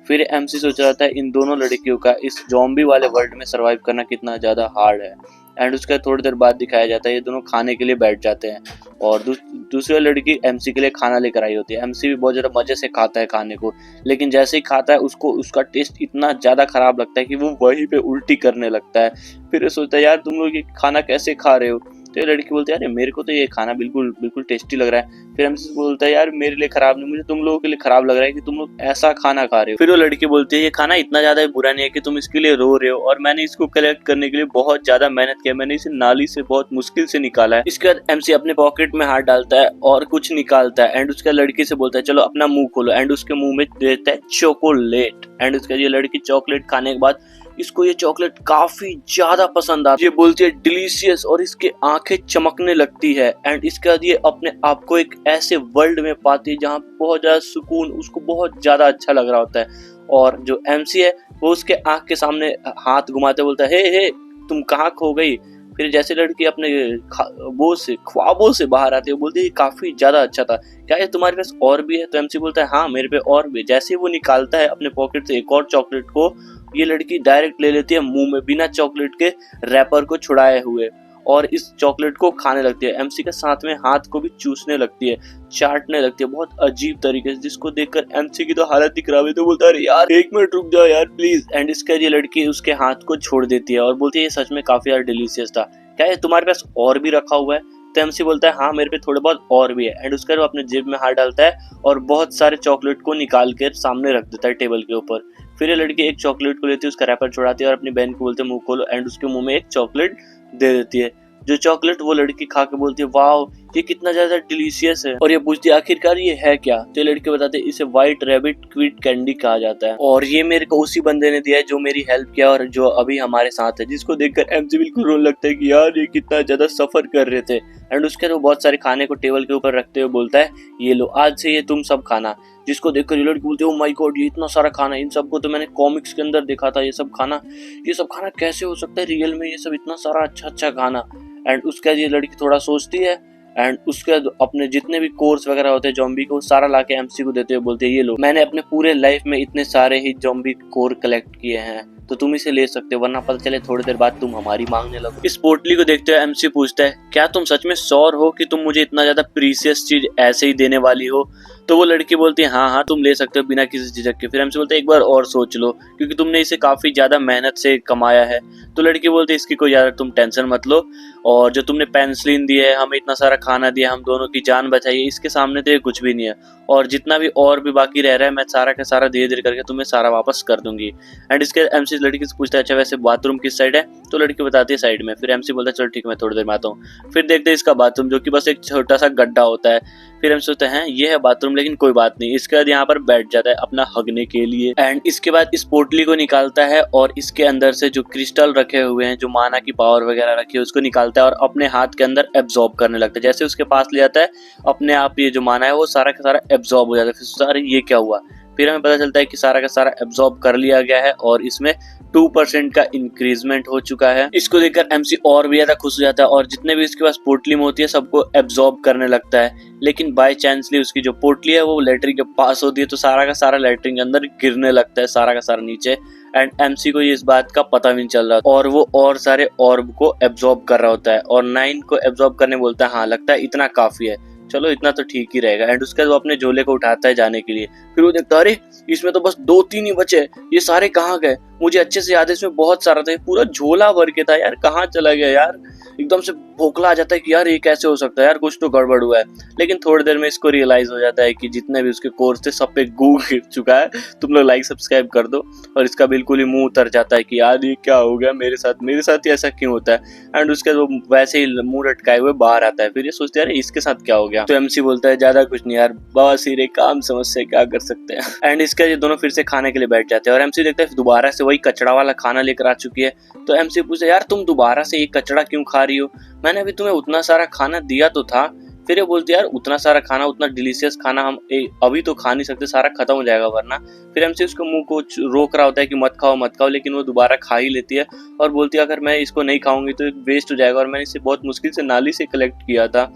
फिर एमसी सोच रहा था इन दोनों लड़कियों का इस ज़ॉम्बी वाले वर्ल्ड में सर्वाइव करना कितना ज़्यादा हार्ड है। एंड उसका थोड़ी देर बाद दिखाया जाता है ये दोनों खाने के लिए बैठ जाते हैं और दूसरी लड़की एमसी के लिए खाना लेकर आई होती है। एमसी भी बहुत ज़्यादा मज़े से खाता है खाने को, लेकिन जैसे ही खाता है उसको उसका टेस्ट इतना ज़्यादा ख़राब लगता है कि वो वहीं पे उल्टी करने लगता है। फिर सोचता है यार तुम लोग ये खाना कैसे खा रहे हो। तो ये लड़की बोलती है अरे मेरे को तो ये खाना बिल्कुल बिल्कुल टेस्टी लग रहा है। फिर एमसी बोलता है यार मेरे लिए खराब नहीं, मुझे तुम लोगों के लिए खराब लग रहा है कि तुम लोग ऐसा खाना खा रहे हो। फिर वो लड़की बोलती है ये खाना इतना ज्यादा बुरा नहीं है कि तुम इसके लिए रो रहे हो, और मैंने इसको कलेक्ट करने के लिए बहुत ज्यादा मेहनत किया, मैंने इसे नाली से बहुत मुश्किल से निकाला है। इसके बाद एमसी अपने पॉकेट में हाथ डालता है और कुछ निकालता है एंड उसके लड़की से बोलता है चलो अपना मुंह खोलो, एंड उसके मुंह में देता है चॉकलेट। एंड उसके ये लड़की चॉकलेट खाने के बाद इसको ये चॉकलेट काफी ज्यादा पसंद आती है, ये बोलती है डिलीशियस, और इसके आंखें चमकने लगती है। एंड इसके बाद ये अपने आप को एक ऐसे वर्ल्ड में पाती है जहाँ बहुत ज्यादा सुकून, उसको बहुत ज्यादा अच्छा लग रहा होता है। और जो एमसी है वो उसके आंख के सामने हाथ घुमाते बोलता है हे तुम कहाँ खो गई। फिर जैसे लड़की अपने ख्वाबों से बाहर आती है, बोलती है काफी ज्यादा अच्छा था, क्या ये तुम्हारे पास और भी है? तो एमसी बोलता है हाँ मेरे पे और भी। जैसे वो निकालता है अपने पॉकेट से एक और चॉकलेट को, ये लड़की डायरेक्ट ले लेती है मुंह में बिना चॉकलेट के रैपर को छुड़ाए हुए, और इस चॉकलेट को खाने लगती है। एमसी के साथ में हाथ को भी चूसने लगती है, चाटने लगती है बहुत अजीब तरीके से, जिसको देखकर एमसी की तो हालत ही खराब है। तो बोलता है यार 1 मिनट रुक जाओ यार प्लीज। एंड इसका ये लड़की उसके हाथ को छोड़ देती है और बोलती है ये सच में काफी ज्यादा डिलीशियस था, क्या ये तुम्हारे पास और भी रखा हुआ है? तो एमसी बोलता है हाँ मेरे पे थोड़े बहुत और भी है। एंड उसका वो अपने जेब में हाथ डालता है और बहुत सारे चॉकलेट को निकाल कर सामने रख देता है टेबल के ऊपर। फिर ये लड़की एक चॉकलेट को लेती है, उसका रैपर छुड़ाती है और अपनी बहन को बोलते है मुंह खोलो, एंड उसके मुंह में एक चॉकलेट दे देती है। जो चॉकलेट वो लड़की खा के बोलती है वाओ ये कितना ज्यादा डिलीशियस है, और ये पूछती है आखिरकार ये है क्या? तो ये लड़के बताते हैं इसे व्हाइट रैबिट क्विट कैंडी कहा जाता है, और ये मेरे को उसी बंदे ने दिया है जो मेरी हेल्प किया और जो अभी हमारे साथ है। जिसको देखकर एमसी बिल्कुल रोने लगता है कि यार ये कितना ज्यादा सफर कर रहे थे। एंड उसके बाद वो बहुत सारे खाने को टेबल के ऊपर रखते हुए बोलता है ये लो आज से ये तुम सब खाना। जिसको देखकर ये लड़की बोलती है ओ माय गॉड ये इतना सारा खाना, इन सबको तो मैंने कॉमिक्स के अंदर देखा था, ये सब खाना कैसे हो सकता है रियल में, ये सब इतना सारा अच्छा खाना। एंड उसके बाद ये लड़की थोड़ा सोचती है, एंड उसके बाद अपने जितने भी कोर्स वगैरह होते हैं जॉम्बी को सारा लाके एमसी को देते हुए बोलते हैं ये लो मैंने अपने पूरे लाइफ में इतने सारे ही जॉम्बी कोर कलेक्ट किए हैं, तो तुम इसे ले सकते हो, वरना पता चले थोड़ी देर बाद तुम हमारी मांगने लगो। इस पोटली को देखते हुए एमसी पूछता है क्या तुम सच में श्योर हो कि तुम मुझे इतना ज्यादा प्रीशियस चीज ऐसे ही देने वाली हो? तो वो लड़की बोलती है हाँ तुम ले सकते हो बिना किसी झिझक के। फिर एमसी बोलते है एक बार और सोच लो क्योंकि तुमने इसे काफी ज्यादा मेहनत से कमाया है। तो लड़की बोलती है इसकी कोई ज्यादा तुम टेंशन मत लो, और जो तुमने पेंसिलिन दी है, हमें इतना सारा खाना दिया, हम दोनों की जान बचाई है, इसके सामने तो ये कुछ भी नहीं है, और जितना भी और भी बाकी रह रहा है मैं सारा का सारा धीरे धीरे करके तुम्हें सारा वापस कर दूंगी। एंड इसके एमसी लड़की से पूछता है अच्छा वैसे बाथरूम किस साइड है? तो लड़की बताती है साइड में। फिर एमसी बोलता है चलो ठीक है मैं थोड़ी देर में आता हूँ। फिर देखते हैं इसका बाथरूम जो कि बस एक छोटा सा गड्ढा होता है। फिर हम सोचते हैं ये है बाथरूम, लेकिन कोई बात नहीं। इसके बाद यहाँ पर बैठ जाता है अपना हगने के लिए, एंड इसके बाद इस पोटली को निकालता है और इसके अंदर से जो क्रिस्टल रखे हुए हैं, जो माना की पावर वगैरह रखी है, उसको निकालता है और अपने हाथ के अंदर एब्जॉर्ब करने लगता है। जैसे उसके पास ले जाता है अपने आप ये जो माना है वो सारा का सारा एब्जॉर्ब हो जाता है। फिर सारे ये क्या हुआ? फिर हमें पता चलता है कि सारा का सारा एब्जॉर्ब कर लिया गया है और इसमें 2% का इंक्रीजमेंट हो चुका है। इसको देखकर एमसी और भी ज्यादा खुश हो जाता है और जितने भी इसके पास पोटली में होती है सबको एब्जॉर्ब करने लगता है। लेकिन बाय चांसली उसकी जो पोटली है वो लेटरिन के पास होती है, तो सारा का सारा लेटरिन के अंदर गिरने लगता है, सारा का सारा नीचे। एंड एमसी को ये इस बात का पता भी नहीं चल रहा और वो और सारे ऑर्ब को एब्जॉर्ब कर रहा होता है और 9 को एब्जॉर्ब करने बोलता है हाँ लगता है इतना काफी है, चलो इतना तो ठीक ही रहेगा। एंड उसके बाद वो अपने झोले को उठाता है जाने के लिए। फिर वो देखता है अरे इसमें तो बस 2-3 ही बचे, ये सारे कहाँ गए? मुझे अच्छे से याद है इसमें बहुत सारा था, पूरा झोला भर के था यार, कहाँ चला गया यार? एकदम से भोखला आ जाता है कि यार ये कैसे हो सकता है यार, कुछ तो गड़बड़ हुआ है। लेकिन थोड़ी देर में इसको रियलाइज हो जाता है कि जितने भी उसके कोर्स थे सब पे गू गिर चुका है। तुम लोग लाइक सब्सक्राइब कर दो। और इसका बिल्कुल ही मुंह उतर जाता है कि यार ये क्या हो गया मेरे साथ ही ऐसा क्यों होता है? एंड उसके वो वैसे ही मुंह लटकाए हुए बाहर आता है। फिर ये सोचते हैं इसके साथ क्या हो गया? तो एमसी बोलता है ज्यादा कुछ नहीं यार, बवासीर एक काम समस्या, क्या कर सकते हैं। एंड इसका ये दोनों फिर से खाने के लिए बैठ जाते हैं और एमसी देखता है दोबारा से वही कचड़ा वाला खाना लेकर आ चुकी है। तो एमसी पूछे यार तुम दोबारा से ये कचड़ा क्यों खा रही हो? मैंने अभी तुम्हें उतना सारा खाना दिया तो था। फिर ये बोलती है यार उतना सारा खाना, उतना डिलीशियस खाना हम अभी तो खा नहीं सकते, सारा खत्म हो जाएगा वरना। फिर एमसी उसको मुंह को रोक रहा होता है कि मत खाओ, लेकिन वो दोबारा खा ही लेती है और बोलती है अगर मैं इसको नहीं खाऊंगी तो वेस्ट हो जाएगा और मैंने इसे बहुत मुश्किल से नाली से कलेक्ट किया था।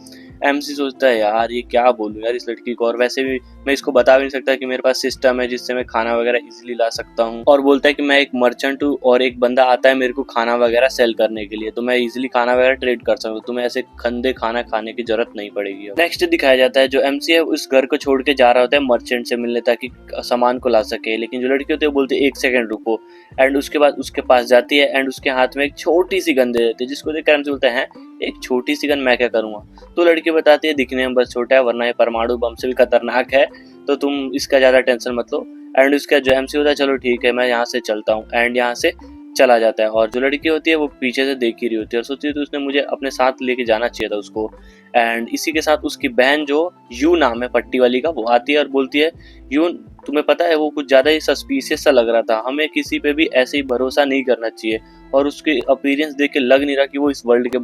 एमसी सोचता है यार ये क्या बोलूं यार इस लड़की को, और वैसे भी मैं इसको बता भी नहीं सकता कि मेरे पास सिस्टम है जिससे मैं खाना वगैरह इजीली ला सकता हूँ। और बोलता है कि मैं एक मर्चेंट हूँ और एक बंदा आता है मेरे को खाना वगैरह सेल करने के लिए, तो मैं इजीली खाना वगैरह ट्रेड कर सकता हूँ, तुम्हें ऐसे खंदे खाना खाने की जरूरत नहीं पड़ेगी। नेक्स्ट दिखाया जाता है जो एमसी है उस घर को छोड़ के जा रहा होता है मर्चेंट से मिलने ताकि सामान को ला सके, लेकिन जो लड़की होती है वो बोलती है 1 सेकंड रुको। एंड उसके बाद उसके पास जाती है एंड उसके हाथ में एक छोटी सी गन दे देती है, जिसको देखकर एमसी बोलता है एक छोटी सी गन मैं क्या करूँगा। तो लड़की बताती है दिखने में बस छोटा है वरना ये परमाणु बम से भी खतरनाक है, तो तुम इसका ज़्यादा टेंशन मत लो। एंड उसका जो एमसी होता है चलो ठीक है मैं यहाँ से चलता हूँ, एंड यहाँ से चला जाता है। और जो लड़की होती है वो पीछे से देख ही रही होती है और सोचती है तो उसने मुझे अपने साथ लेके जाना चाहिए था उसको। एंड इसी के साथ उसकी बहन जो यू नाम है पट्टी वाली का, वो आती है और बोलती है यू तुम्हें पता है वो कुछ ज़्यादा ही सस्पिशियस सा लग रहा था, हमें किसी पे भी ऐसे ही भरोसा नहीं करना चाहिए। और उसके अपीयरेंस देख के लग नहीं रहा कि वो इस वर्ल्ड के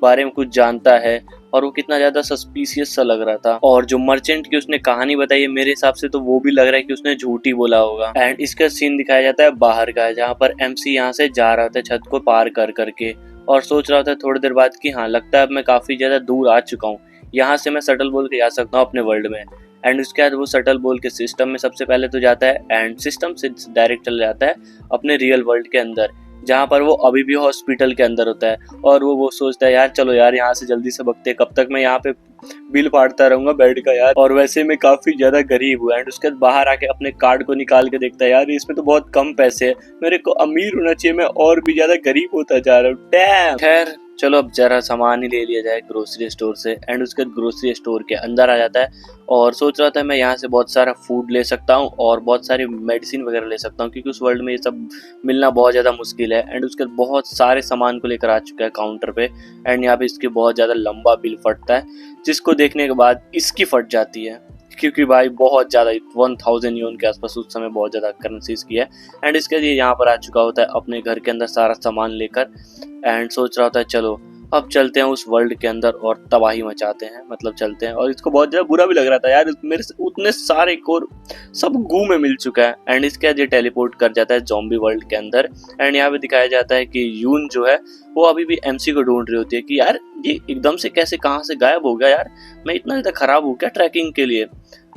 बारे में कुछ जानता है, और वो कितना ज़्यादा सस्पिशियस सा लग रहा था। और जो मर्चेंट की उसने कहानी बताई है मेरे हिसाब से तो वो भी लग रहा है कि उसने झूठ ही बोला होगा। एंड इसका सीन दिखाया जाता है बाहर का, जहाँ पर एमसी यहाँ से जा रहा था छत को पार कर करके, और सोच रहा था थोड़ी देर बाद कि हाँ लगता है अब मैं काफ़ी ज़्यादा दूर आ चुका हूँ, यहाँ से मैं शटल बोल के जा सकता हूँ अपने वर्ल्ड में। एंड उसके बाद वो शटल बोल के सिस्टम में सबसे पहले तो जाता है, एंड सिस्टम से डायरेक्ट चला जाता है अपने रियल वर्ल्ड के अंदर, जहाँ पर वो अभी भी हॉस्पिटल के अंदर होता है। और वो सोचता है यार चलो यार यहाँ से जल्दी से भगते, कब तक मैं यहाँ पे बिल फाड़ता रहूंगा बेड का यार, और वैसे मैं काफी ज्यादा गरीब हूँ। एंड उसके बाद बाहर आके अपने कार्ड को निकाल के देखता है यार इसमें तो बहुत कम पैसे है, मेरे को अमीर होना चाहिए, मैं और भी ज्यादा गरीब होता जा रहा हूँ। डैम। खैर चलो अब जरा सामान ही ले लिया जाए ग्रोसरी स्टोर से। एंड उसके बाद ग्रोसरी स्टोर के अंदर आ जाता है और सोच रहा था मैं यहाँ से बहुत सारा फूड ले सकता हूँ और बहुत सारी मेडिसिन वगैरह ले सकता हूँ, क्योंकि उस वर्ल्ड में ये सब मिलना बहुत ज़्यादा मुश्किल है। एंड उसके बाद बहुत सारे सामान को लेकर आ चुका है काउंटर पे। एंड यहाँ पे इसके बहुत ज़्यादा लंबा बिल फटता है, जिसको देखने के बाद इसकी फट जाती है, क्योंकि भाई बहुत ज़्यादा 1000 यून के आसपास उस समय बहुत ज़्यादा करेंसीज की है। एंड इसके लिए यहाँ पर आ चुका होता है अपने घर के अंदर सारा सामान लेकर, एंड सोच रहा होता है चलो अब चलते हैं उस वर्ल्ड के अंदर और तबाही मचाते हैं, मतलब चलते हैं। और इसको बहुत ज़्यादा बुरा भी लग रहा था यार, मेरे से उतने सारे कोर सब गू में मिल चुका है। एंड इसके बाद ये टेलीपोर्ट कर जाता है ज़ॉम्बी वर्ल्ड के अंदर। एंड यहाँ पे दिखाया जाता है कि यून जो है वो अभी भी एमसी को ढूंढ रही होती है कि यार ये एकदम से कैसे कहाँ से गायब हो गया यार, मैं इतना ज़्यादा खराब हूँ क्या ट्रैकिंग के लिए।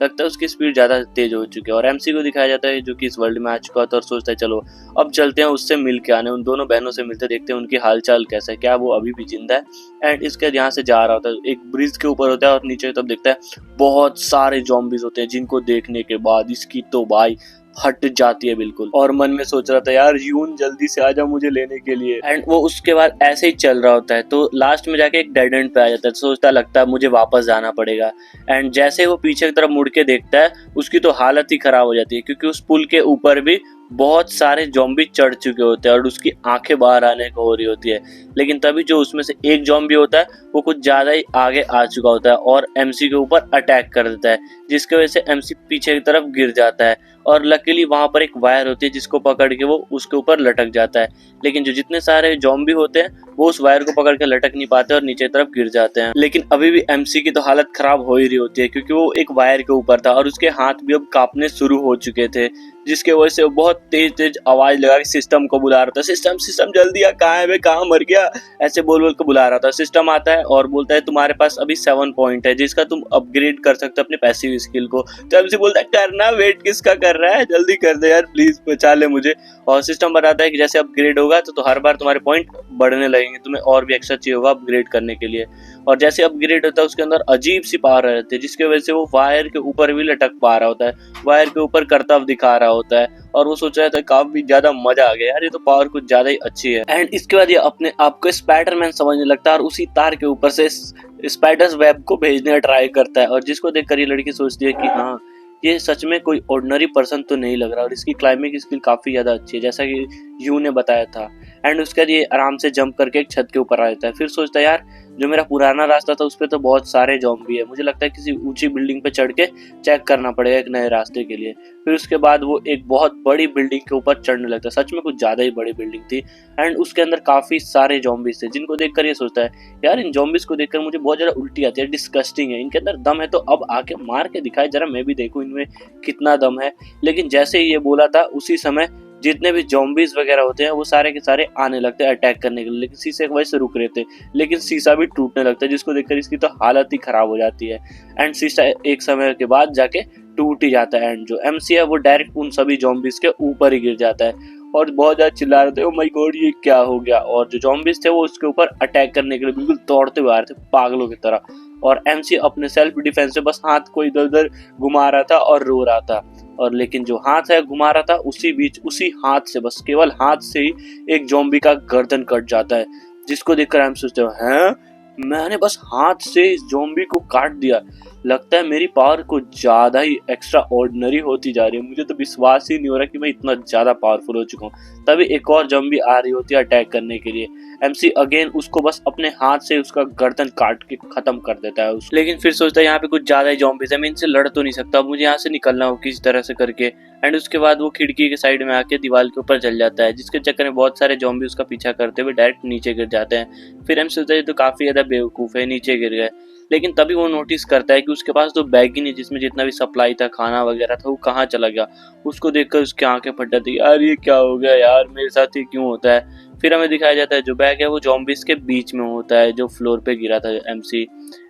लगता है उसकी स्पीड ज़्यादा तेज हो चुकी है। और एमसी को दिखाया जाता है जो कि इस वर्ल्ड में आ चुका था और सोचता है चलो अब चलते हैं उससे मिल के आने, उन दोनों बहनों से मिलते देखते हैं उनकी हालचाल कैसा है, क्या वो अभी भी जिंदा है। एंड इसके यहाँ से जा रहा होता है, एक ब्रिज के ऊपर होता है और नीचे तब देखता है बहुत सारे जॉम्बीज होते हैं, जिनको देखने के बाद इसकी तो भाई हट जाती है बिल्कुल। और मन में सोच रहा था यार यून जल्दी से आ जा मुझे लेने के लिए। एंड वो उसके बाद ऐसे ही चल रहा होता है तो लास्ट में जाके एक डेड एंड पे आ जाता है, सोचता लगता है मुझे वापस जाना पड़ेगा। एंड जैसे ही वो पीछे की तरफ मुड़ के देखता है उसकी तो हालत ही खराब हो जाती है, क्योंकि उस पुल के ऊपर भी बहुत सारे जॉम्बी चढ़ चुके होते हैं और उसकी आंखें बाहर आने को हो रही होती है। लेकिन तभी जो उसमें से एक जॉम्बी होता है वो कुछ ज्यादा ही आगे आ चुका होता है और एमसी के ऊपर अटैक कर देता है, जिसकी वजह से एमसी पीछे की तरफ गिर जाता है। और लकीली वहां पर एक वायर होती है जिसको पकड़ के वो उसके ऊपर लटक जाता है। लेकिन जो जितने सारे जॉम्बी होते हैं वो उस वायर को पकड़ के लटक नहीं पाते और नीचे तरफ गिर जाते हैं। लेकिन अभी भी एमसी की तो हालत खराब हो ही रही होती है, क्योंकि वो एक वायर के ऊपर था और उसके हाथ भी अब कांपने शुरू हो चुके थे, जिसके वजह से वो बहुत तेज तेज आवाज लगा के सिस्टम को बुला रहा था, सिस्टम सिस्टम जल्दी आ, कहाँ है, कहाँ मर गया, ऐसे बोल बोल के बुला रहा था। सिस्टम आता है और बोलता है तुम्हारे पास अभी 7 पॉइंट है जिसका तुम अपग्रेड कर सकते हो अपने पैसिव स्किल को। तो एमसी बोलता है करना, वेट किसका कर रहा है, जल्दी कर दे यार प्लीज, बचा ले मुझे। और सिस्टम बताता है कि जैसे अपग्रेड होगा तो हर बार तुम्हारे पॉइंट बढ़ने लगेंगे, तुम्हें और भी एक्स्ट्रा चाहिए होगा अपग्रेड करने के लिए। और जैसे अपग्रेड होता है उसके अंदर अजीब सी पावर रहती है, जिसकी वजह से वो वायर के ऊपर भी लटक पा रहा होता है, वायर के ऊपर करतब दिखा रहा होता है। और वो सोच रहा था काफी ज्यादा मजा आ गया यार, ये तो पावर कुछ ज्यादा ही अच्छी है। एंड इसके बाद ये अपने आप को स्पाइडरमैन समझने लगता है और उसी तार के ऊपर से स्पाइडर्स वेब को भेजने का ट्राई करता है। और जिसको देखकर ये लड़की सोचती है कि हाँ ये सच में कोई ऑर्डिनरी पर्सन तो नहीं लग रहा, और इसकी क्लाइंबिंग स्किल काफी ज्यादा अच्छी है जैसा कि यू ने बताया था। एंड उसके बाद ये आराम से जंप करके एक छत के ऊपर आ जाता है। फिर सोचता है यार जो मेरा पुराना रास्ता था उस पर तो बहुत सारे जॉम्बी है, मुझे लगता है किसी ऊंची बिल्डिंग पे चढ़ के चेक करना पड़ेगा एक नए रास्ते के लिए। फिर उसके बाद वो एक बहुत बड़ी बिल्डिंग के ऊपर चढ़ने लगता है, सच में कुछ ज्यादा ही बड़ी बिल्डिंग थी। एंड उसके अंदर काफी सारे जॉम्बीज थे, जिनको देखकर ये सोचता है यार इन जॉम्बीज को देखकर मुझे बहुत ज्यादा उल्टी आती है, डिस्गस्टिंग है, इनके अंदर दम है तो अब आके मार के दिखाए जरा, मैं भी देखूं इनमें कितना दम है। लेकिन जैसे ही ये बोला था उसी समय जितने भी जॉम्बीज वगैरह होते हैं वो सारे के सारे आने लगते हैं अटैक करने के लिए, लेकिन शीशे की वजह से रुक रहे थे, लेकिन शीशा भी टूटने लगता है, जिसको देखकर इसकी तो हालत ही खराब हो जाती है। एंड शीशा एक समय के बाद जाके टूट ही जाता है। एंड जो एमसी है वो डायरेक्ट उन सभी जॉम्बीज के ऊपर ही गिर जाता है और बहुत ज्यादा चिल्ला रहे थे ओ माय गॉड ये क्या हो गया। और जो जॉम्बीज थे वो उसके ऊपर अटैक करने के लिए बिल्कुल दौड़ते हुए आ रहे थे पागलों की तरह, और एमसी अपने सेल्फ डिफेंस में बस हाथ को इधर उधर घुमा रहा था और रो रहा था। और लेकिन जो हाथ है घुमा रहा था उसी बीच उसी हाथ से, बस केवल हाथ से ही एक जॉम्बी का गर्दन कट जाता है, जिसको देखकर हम सोचते हैं मैंने बस हाथ से इस ज़ॉम्बी को काट दिया। लगता है मेरी पावर कुछ ज़्यादा ही एक्स्ट्रा ऑर्डिनरी होती जा रही है। मुझे तो विश्वास ही नहीं हो रहा कि मैं इतना ज़्यादा पावरफुल हो चुका हूँ। तभी एक और ज़ॉम्बी आ रही होती है अटैक करने के लिए। एमसी अगेन उसको बस अपने हाथ से उसका गर्दन काट के खत्म कर देता है लेकिन फिर सोचता है यहाँ पे कुछ ज्यादा ही ज़ॉम्बीज़ है, मैं इनसे लड़ तो नहीं सकता, मुझे यहाँ से निकलना हो किसी तरह से करके। एंड उसके बाद वो खिड़की के साइड में आके दीवार के ऊपर चल जाता है, जिसके चक्कर में बहुत सारे ज़ॉम्बी उसका पीछा करते हुए डायरेक्ट नीचे गिर जाते हैं। फिर एम सोचता है तो काफी ज्यादा बेवकूफ है, नीचे गिर गए। लेकिन तभी वो नोटिस करता है कि उसके पास तो बैग ही नहीं जिसमें जितना भी सप्लाई था, खाना वगैरह था, वो कहाँ चला गया। उसको देखकर उसकी आंखें फट जाती है, यार ये क्या हो गया यार, मेरे साथ ये क्यों होता है। फिर हमें दिखाया जाता है जो बैग है वो ज़ॉम्बीज़ के बीच में होता है, जो फ्लोर पे गिरा था एमसी।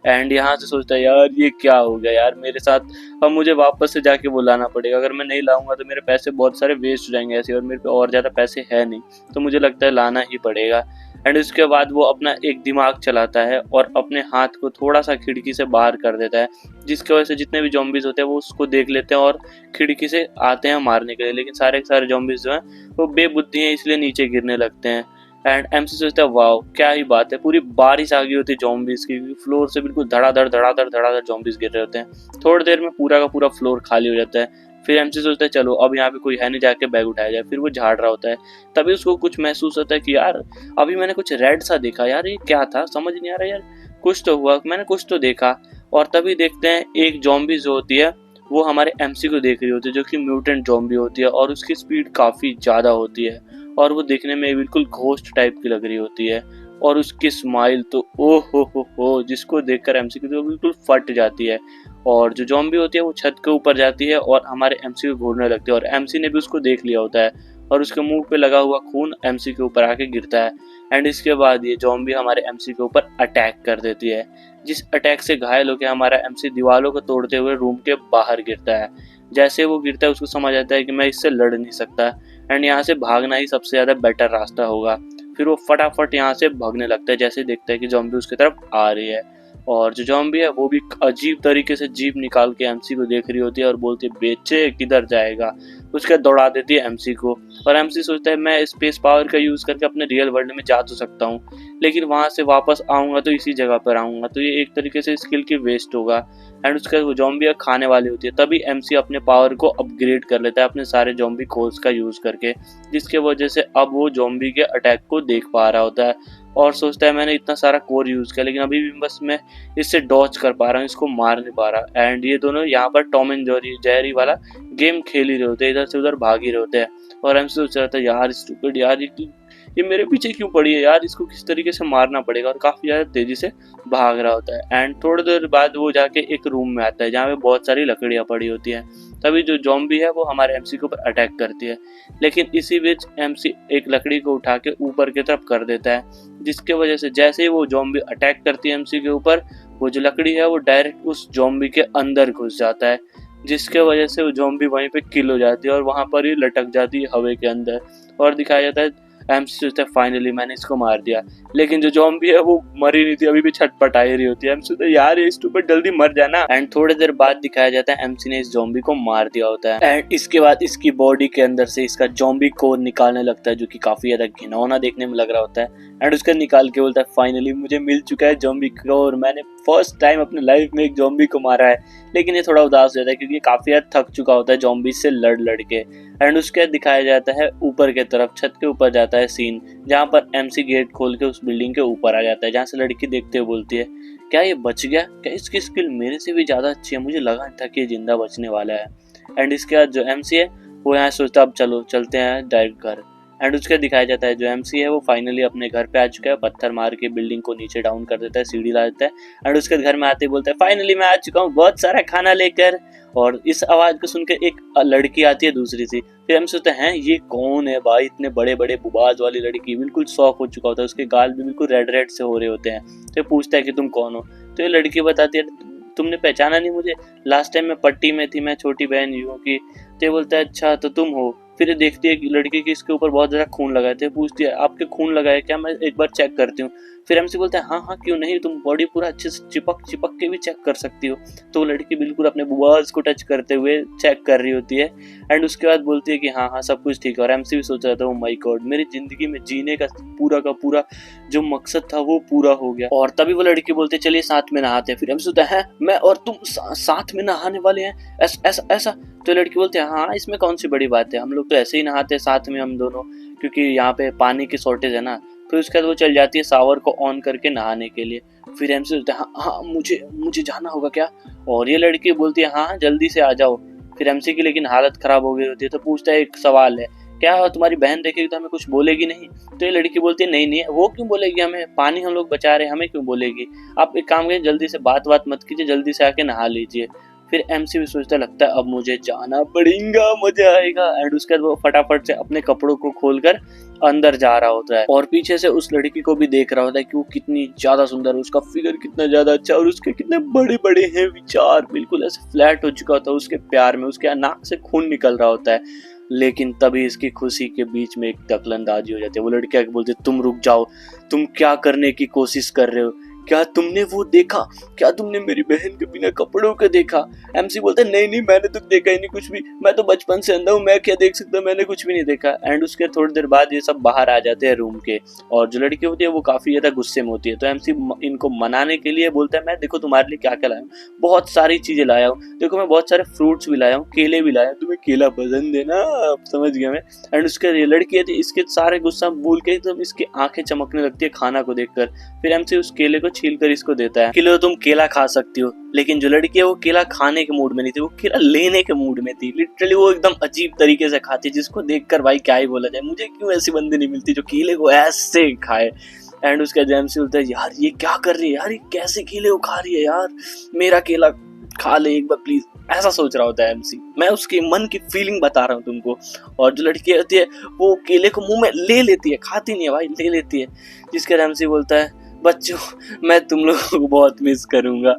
एंड यहाँ से सोचता है यार ये क्या हो गया यार मेरे साथ, अब मुझे वापस से जाके वो लाना पड़ेगा। अगर मैं नहीं लाऊंगा तो मेरे पैसे बहुत सारे वेस्ट हो जाएंगे ऐसे, और मेरे पे और ज़्यादा पैसे है नहीं, तो मुझे लगता है लाना ही पड़ेगा। एंड उसके बाद वो अपना एक दिमाग चलाता है और अपने हाथ को थोड़ा सा खिड़की से बाहर कर देता है, जिसकी वजह से जितने भी ज़ॉम्बीज़ होते हैं वो उसको देख लेते हैं और खिड़की से आते हैं मारने के लिए। लेकिन सारे के सारे ज़ॉम्बीज़ जो हैं वो बेबुद्धि हैं, इसलिए नीचे गिरने लगते हैं। एंड एमसी सोचता है वाह क्या ही बात है, पूरी बारिश आ गई होती है ज़ॉम्बीज़ की, फ्लोर से बिल्कुल धड़ाधड़ ज़ॉम्बीज़ गिर रहे होते हैं। थोड़ी देर में पूरा का पूरा फ्लोर खाली हो जाता है। फिर एमसी सोचता है चलो अब यहाँ पे कोई है नहीं, जाके बैग उठाया जाए। फिर वो झाड़ रहा होता है, तभी उसको कुछ महसूस होता है कि यार अभी मैंने कुछ रेड सा देखा, यार ये क्या था, समझ नहीं आ रहा यार, कुछ तो हुआ, मैंने कुछ तो देखा। और तभी देखते हैं एक ज़ॉम्बी जो होती है वो हमारे एमसी को देख रही होती है, जो कि म्यूटेंट ज़ॉम्बी होती है और उसकी स्पीड काफ़ी ज़्यादा होती है और वो देखने में बिल्कुल घोस्ट टाइप की लग रही होती है। और उसकी स्माइल तो ओ हो, जिसको देखकर एमसी की तो बिल्कुल फट जाती है। और जो ज़ॉम्बी होती है वो छत के ऊपर जाती है और हमारे एमसी को घूरने लगती है, और एमसी ने भी उसको देख लिया होता है और उसके मुंह पे लगा हुआ खून एमसी के ऊपर आके गिरता है। एंड इसके बाद ये ज़ॉम्बी हमारे एमसी के ऊपर अटैक कर देती है, जिस अटैक से घायल होकर हमारा एमसी दीवारों को तोड़ते हुए रूम के बाहर गिरता है। जैसे वो गिरता है उसको समझ आता है कि मैं इससे लड़ नहीं सकता एंड यहाँ से भागना ही सबसे ज़्यादा बेटर रास्ता होगा। फिर वो फटाफट यहाँ से भागने लगता है, जैसे देखता है कि ज़ॉम्बी उसकी तरफ आ रही है। और जो ज़ॉम्बी है वो भी अजीब तरीके से जीप निकाल के एमसी को देख रही होती है और बोलती है बेचे किधर जाएगा। उसके दौड़ा देती है एमसी को, और एमसी सोचता है मैं स्पेस पावर का यूज़ करके अपने रियल वर्ल्ड में जा तो सकता हूँ, लेकिन वहाँ से वापस आऊँगा तो इसी जगह पर आऊँगा, तो ये एक तरीके से स्किल की वेस्ट होगा। एंड उसका वो ज़ॉम्बी खाने वाली होती है, तभी एमसी अपने पावर को अपग्रेड कर लेता है अपने सारे ज़ॉम्बी कोर्स का यूज़ करके, जिसके वजह से अब वो ज़ॉम्बी के अटैक को देख पा रहा होता है और सोचता है मैंने इतना सारा कोर यूज़ किया लेकिन अभी भी बस मैं इससे डॉच कर पा रहा हूँ, इसको मार नहीं पा रहा। एंड ये दोनों यहाँ पर टॉम एंड जेरी वाला गेम खेल ही रहे होते हैं, इधर से उधर भाग ही रहे होते हैं। और एमसी सोच रहा था यार स्टूपिड यार, ये मेरे पीछे क्यों पड़ी है यार, इसको किस तरीके से मारना पड़ेगा, और काफ़ी ज़्यादा तेज़ी से भाग रहा होता है। एंड थोड़ी देर बाद वो जाके एक रूम में आता है जहाँ पे बहुत सारी लकड़ियाँ पड़ी होती हैं। तभी जो ज़ॉम्बी है वो हमारे एमसी के ऊपर अटैक करती है, लेकिन इसी बीच एमसी एक लकड़ी को उठा के ऊपर की तरफ कर देता है, जिसके वजह से जैसे ही वो ज़ॉम्बी अटैक करती है एमसी के ऊपर, वो जो लकड़ी है वो डायरेक्ट उस ज़ॉम्बी के अंदर घुस जाता है, जिसके वजह से वो ज़ॉम्बी वहीं पे किल हो जाती है और वहाँ पर ही लटक जाती है हवा के अंदर। और दिखाया जाता है एमसी सोचता है फाइनली मैंने इसको मार दिया, लेकिन जो ज़ॉम्बी है वो मरी नहीं थी, अभी भी छटपटा ही रही होती है। एमसी सोचता है यार ये स्टूपिड जल्दी मर जाना। एंड थोड़ी देर बाद दिखाया जाता है एमसी ने इस ज़ॉम्बी को मार दिया होता है एंड इसके बाद इसकी बॉडी के अंदर से इसका ज़ॉम्बी कोर निकालने लगता है, जो कि काफी ज्यादा घिनौना देखने में लग रहा होता है। एंड उसका निकाल के बोलता है फाइनली मुझे मिल चुका है ज़ॉम्बी कोर, मैंने फर्स्ट टाइम अपने लाइफ में एक ज़ॉम्बी को मारा है। लेकिन ये थोड़ा उदास हो जाता है क्योंकि काफी ज्यादा थक चुका होता है ज़ॉम्बी से लड़ लड़ के। एंड उसके दिखाया जाता है ऊपर के तरफ छत के ऊपर जाता है सीन, जहाँ पर एमसी गेट खोल के उस बिल्डिंग के ऊपर आ जाता है, जहाँ से लड़की देखते हुए बोलती है क्या ये बच गया, क्या इसकी स्किल मेरे से भी ज़्यादा अच्छी है, मुझे लगा था कि ये जिंदा बचने वाला है। एंड इसके बाद जो एमसी है वो यहाँ सोचता अब चलो चलते हैं डायरेक्ट घर। एंड उसके दिखाया जाता है जो एमसी है वो फाइनली अपने घर पे आ चुका है, पत्थर मार के बिल्डिंग को नीचे डाउन कर देता है, सीढ़ी ला देता है। एंड उसके घर में आते ही बोलता है फाइनली मैं आ चुका हूँ बहुत सारा खाना लेकर। और इस आवाज़ को सुनकर एक लड़की आती है दूसरी सी। फिर हम सोचते हैं ये कौन है भाई, इतने बड़े बड़े बुबाज वाली लड़की, बिल्कुल शॉक हो चुका होता है, उसके गाल भी बिल्कुल रेड रेड से हो रहे होते हैं। तो पूछता है कि तुम कौन हो, तो ये लड़की बताती है तुमने पहचाना नहीं मुझे, लास्ट टाइम मैं पट्टी में थी, मैं छोटी बहन यूँ की। तो बोलता है अच्छा तो तुम हो। फिर देखती है कि लड़की की इसके ऊपर बहुत ज़्यादा खून लगा है, तो पूछती है आपके खून लगा है क्या, मैं एक बार चेक करती हूँ। फिर एमसी बोलता है हाँ हाँ क्यों नहीं, तुम बॉडी पूरा अच्छे से चिपक चिपक के भी चेक कर सकती हो। तो वो लड़की बिल्कुल अपने बुआस को टच करते हुए चेक कर रही होती है एंड उसके बाद बोलती है कि हाँ हाँ सब कुछ ठीक है। और एमसी भी सोच रहा था, ओ माय गॉड, मेरी जिंदगी में जीने का पूरा जो मकसद था वो पूरा हो गया। और तभी वो लड़की बोलती है चलिए साथ में नहाते हैं। फिर एमसी सोचता है मैं और तुम साथ में नहाने वाले हैं, ऐसा। तो लड़की बोलते हैं हाँ इसमें कौन सी बड़ी बात है, हम लोग तो ऐसे ही नहाते हैं साथ में हम दोनों, क्योंकि यहाँ पे पानी की शॉर्टेज है ना। फिर उसके बाद वो चल जाती है शावर को ऑन करके नहाने के लिए। फिर एमसी बोलते हैं हाँ मुझे जाना होगा क्या, और ये लड़की बोलती है हाँ जल्दी से आ जाओ। फिर एमसी की लेकिन हालत खराब हो गई होती है, तो पूछता है एक सवाल है, क्या तुम्हारी बहन देखेगी तो हमें कुछ बोलेगी नहीं। तो ये लड़की बोलती है नहीं वो क्यों बोलेगी, हमें पानी हम लोग बचा रहे हैं, हमें क्यों बोलेगी, आप एक काम करिए जल्दी से बात मत कीजिए, जल्दी से आके नहा लीजिए। फिर एमसी भी सोचता लगता है अब मुझे जाना पड़ेगा, मजा आएगा। एंड उसके बाद वो फटाफट से अपने कपड़ों को खोलकर अंदर जा रहा होता है और पीछे से उस लड़की को भी देख रहा होता है कि वो कितनी ज्यादा सुंदर है, उसका फिगर कितना ज्यादा अच्छा और उसके कितने बड़े बड़े हैं विचार, बिल्कुल ऐसे फ्लैट हो चुका होता है उसके प्यार में, उसके नाक से खून निकल रहा होता है। लेकिन तभी इसकी खुशी के बीच में एक दखलंदाजी हो जाती है। वो लड़की आके बोलती है तुम रुक जाओ, तुम क्या करने की कोशिश कर रहे हो, क्या तुमने वो देखा, क्या तुमने मेरी बहन के बिना कपड़ों के देखा। एमसी बोलता है नहीं मैंने तो देखा ही नहीं कुछ भी, मैं तो बचपन से अंधा हूँ, मैं क्या देख सकता, मैंने कुछ भी नहीं देखा। एंड उसके थोड़ी देर बाद ये सब बाहर आ जाते हैं रूम के, और जो लड़की होती है वो काफी ज्यादा गुस्से में होती है। तो एमसी इनको मनाने के लिए बोलता है मैं देखो तुम्हारे लिए क्या क्या लाया हूँ, बहुत सारी चीजें लाया हूँ, देखो मैं बहुत सारे फ्रूट्स भी लाया हूँ, केले भी लाया हूँ, तुम्हें केला पसंद है ना, समझ गया मैं। एंड उसके लड़की है इसके सारे गुस्सा भूल के एकदम इसकी आंखें चमकने लगती है खाना को देखकर। फिर एमसी उस केले को छील कर इसको देता है कि लो तुम केला खा सकती हो। लेकिन जो लड़की है वो केला खाने के मूड में नहीं थी, वो केला लेने के मूड में थी। लिटरली वो एकदम अजीब तरीके से खाती, जिसको देखकर भाई क्या ही बोला जाए, मुझे क्यों ऐसी बंदी नहीं मिलती जो केले को ऐसे खाए। एंड उसका जेम्स बोलता है यार ये क्या कर रही है यार, ये कैसे केले को खा रही है यार, मेरा केला खा ले एक बार प्लीज, ऐसा सोच रहा होता है एमसी। मैं उसके मन की फीलिंग बता रहा हूँ तुमको। और जो लड़की होती है वो केले को मुंह में ले लेती है, खाती नहीं है भाई, ले लेती है। जिसका एमसी बोलता है बच्चों मैं तुम लोगों को बहुत मिस करूंगा,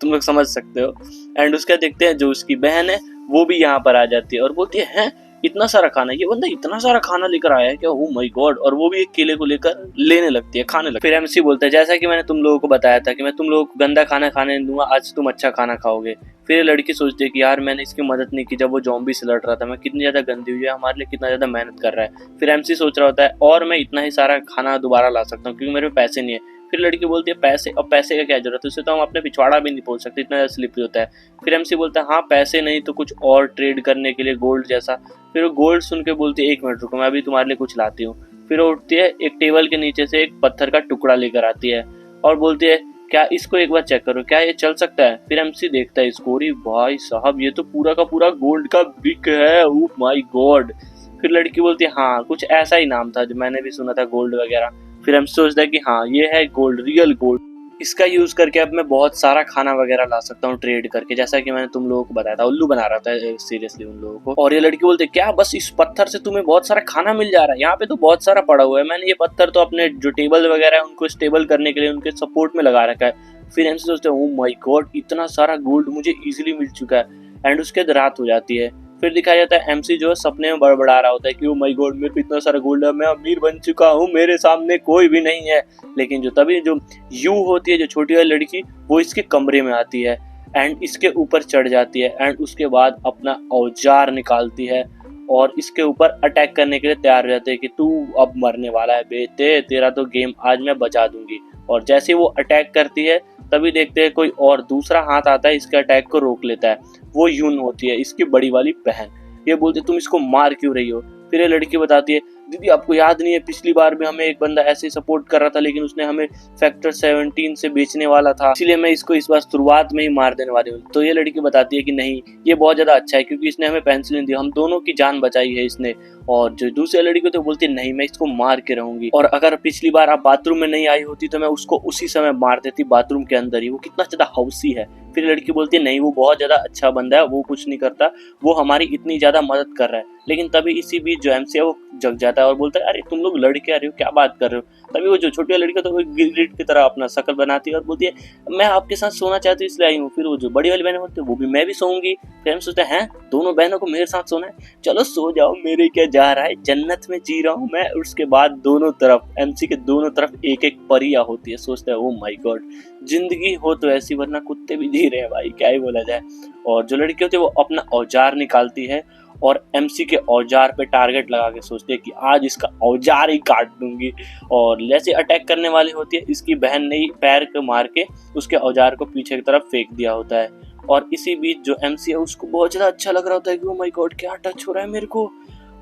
तुम लोग समझ सकते हो। एंड उसका देखते हैं जो उसकी बहन है वो भी यहाँ पर आ जाती है और बोलती है इतना सारा खाना, ये बंदा इतना सारा खाना लेकर आया है क्या, ओ माय गॉड। और वो भी एक केले को लेकर लेने लगती है, खाने लगती है। फिर एमसी बोलता है जैसा कि मैंने तुम लोगों को बताया था कि मैं तुम लोगों को गंदा खाना खाने नहीं दूंगा, आज तुम अच्छा खाना खाओगे। फिर ये लड़की सोचती है कि यार मैंने इसकी मदद नहीं की जब वो ज़ॉम्बी से लड़ रहा था, मैं कितनी ज्यादा गंदी हुई है, हमारे लिए कितना ज्यादा मेहनत कर रहा है। फिर एमसी सोच रहा होता है और मैं इतना ही सारा खाना दोबारा ला सकता हूँ क्योंकि मेरे पैसे नहीं है। फिर लड़की बोलती है पैसे, अब पैसे का क्या जरूरत है, उससे तो हम अपने पिछवाड़ा भी नहीं पहुंच सकते, इतना ज्यादा स्लिपरी होता है। फिर एमसी बोलता है हाँ पैसे नहीं तो कुछ और ट्रेड करने के लिए गोल्ड जैसा। फिर वो गोल्ड सुन के बोलती है एक मिनट रुको मैं अभी तुम्हारे लिए कुछ लाती हूँ। फिर वो उठती है, एक टेबल के नीचे से एक पत्थर का टुकड़ा लेकर आती है और बोलती है क्या इसको एक बार चेक करो, क्या ये चल सकता है। फिर एमसी देखता है इसको, अरे भाई साहब ये तो पूरा का पूरा गोल्ड का ब्रिक है, ओह माय गॉड। फिर लड़की बोलती है हाँ कुछ ऐसा ही नाम था जो मैंने भी सुना था गोल्ड वगैरह। फिर हम सोचता है कि हाँ ये है गोल्ड, रियल गोल्ड, इसका यूज करके अब मैं बहुत सारा खाना वगैरह ला सकता हूँ ट्रेड करके, जैसा कि मैंने तुम लोगों को बताया था। उल्लू बना रहा था सीरियसली उन लोगों को। और ये लड़की बोलते क्या बस इस पत्थर से तुम्हें बहुत सारा खाना मिल जा रहा है, यहाँ पे तो बहुत सारा पड़ा हुआ है, मैंने ये पत्थर तो अपने जो टेबल वगैरह है उनको स्टेबल करने के लिए उनके सपोर्ट में लगा रखा है। फिर हमसे सोचते हैं ओह माय गॉड इतना सारा गोल्ड मुझे इजीली मिल चुका है। एंड उसके बाद रात हो जाती है। फिर दिखाया जाता है एमसी जो है सपने में बड़बड़ा रहा होता है कि ओ माय गॉड मेरे पे इतना सारा गोल्ड है, मैं अमीर बन चुका हूँ, मेरे सामने कोई भी नहीं है। लेकिन जो तभी जो यू होती है जो छोटी वाली लड़की, वो इसके कमरे में आती है एंड इसके ऊपर चढ़ जाती है एंड उसके बाद अपना औजार निकालती है और इसके ऊपर अटैक करने के लिए तैयार हो जाते हैं कि तू अब मरने वाला है बेटे, तेरा तो गेम आज मैं बचा दूंगी। और जैसे वो अटैक करती है तभी देखते हैं कोई और दूसरा हाथ आता है, इसके अटैक को रोक लेता है। वो यून होती है इसकी बड़ी वाली बहन। ये बोलती तुम इसको मार क्यों रही हो। फिर ये लड़की बताती है दीदी आपको याद नहीं है पिछली बार भी हमें एक बंदा ऐसे सपोर्ट कर रहा था लेकिन उसने हमें फैक्टर 17 से बेचने वाला था, इसलिए मैं इसको इस बार शुरुआत में ही मार देने वाली हूँ। तो ये लड़की बताती है कि नहीं ये बहुत ज्यादा अच्छा है क्योंकि इसने हमें पेंसिलिन दी, हम दोनों की जान बचाई है इसने। और जो दूसरी लड़की तो बोलती है नहीं मैं इसको मार के रहूंगी, और अगर पिछली बार आप बाथरूम में नहीं आई होती तो मैं उसको उसी समय मार देती बाथरूम के अंदर ही, वो कितना ज्यादा हाउसी है। फिर लड़की बोलती है नहीं वो बहुत ज्यादा अच्छा बंदा है, वो कुछ नहीं करता, वो हमारी इतनी ज्यादा मदद कर रहा है। लेकिन तभी इसी बीच जो एमसी है वो जग जाता है और बोलता है अरे तुम लोग लड़ क्या रहे हो, क्या बात कर रहे हो। तभी वो जो छोटी वाली लड़की है तो वो गिरगिट की तरह अपना शक्ल बनाती है और बोलती है मैं आपके साथ सोना चाहती हूँ इसलिए आई हूँ। फिर वो जो बड़ी वाली बहन बोलती है वो भी मैं भी सोऊंगी। फिर हम सोचते हैं दोनों बहनों को मेरे साथ सोना है, चलो सो जाओ, मेरे क्या जा रहा है, जन्नत में जी रहा हूँ मैं। उसके बाद दोनों तरफ एमसी के दोनों तरफ एक एक परिया होती है। सोचते हैं ओ माय गॉड, जिंदगी हो तो ऐसी, वरना कुत्ते भी जी रहे हैं भाई, क्या ही बोला जाए। और जो लड़की होती है वो अपना औजार निकालती है और एमसी के औजार पे टारगेट लगा के सोचती है कि आज इसका औजार ही काट दूंगी। और जैसे अटैक करने वाली होती है, इसकी बहन ने ही पैर को मार के उसके औजार को पीछे की तरफ फेंक दिया होता है। और इसी बीच जो एमसी है उसको बहुत ज़्यादा अच्छा लग रहा होता है कि ओ माय गॉड क्या टच हो रहा है मेरे को।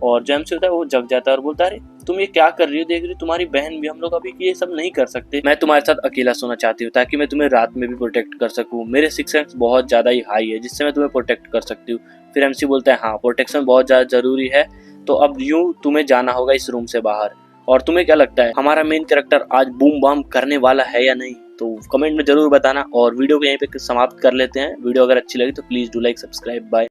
और जो एमसी होता है वो जग जाता है और बोलता है अरे तुम ये क्या कर रही हो, देख रही हो तुम्हारी बहन भी, हम लोग अभी ये सब नहीं कर सकते, मैं तुम्हारे साथ अकेला सोना चाहती हूँ ताकि मैं तुम्हें रात में भी प्रोटेक्ट कर सकूँ, मेरे सिक्स सेंस बहुत ज़्यादा ही हाई है जिससे मैं तुम्हें प्रोटेक्ट कर सकती हूँ। फिर एमसी बोलता है हाँ प्रोटेक्शन बहुत ज़्यादा ज़रूरी है, तो अब यूँ तुम्हें जाना होगा इस रूम से बाहर। और तुम्हें क्या लगता है हमारा मेन कैरेक्टर आज बूम बाम करने वाला है या नहीं, तो कमेंट में जरूर बताना। और वीडियो को यहीं पे समाप्त कर लेते हैं। वीडियो अगर अच्छी लगी तो please do like subscribe. Bye.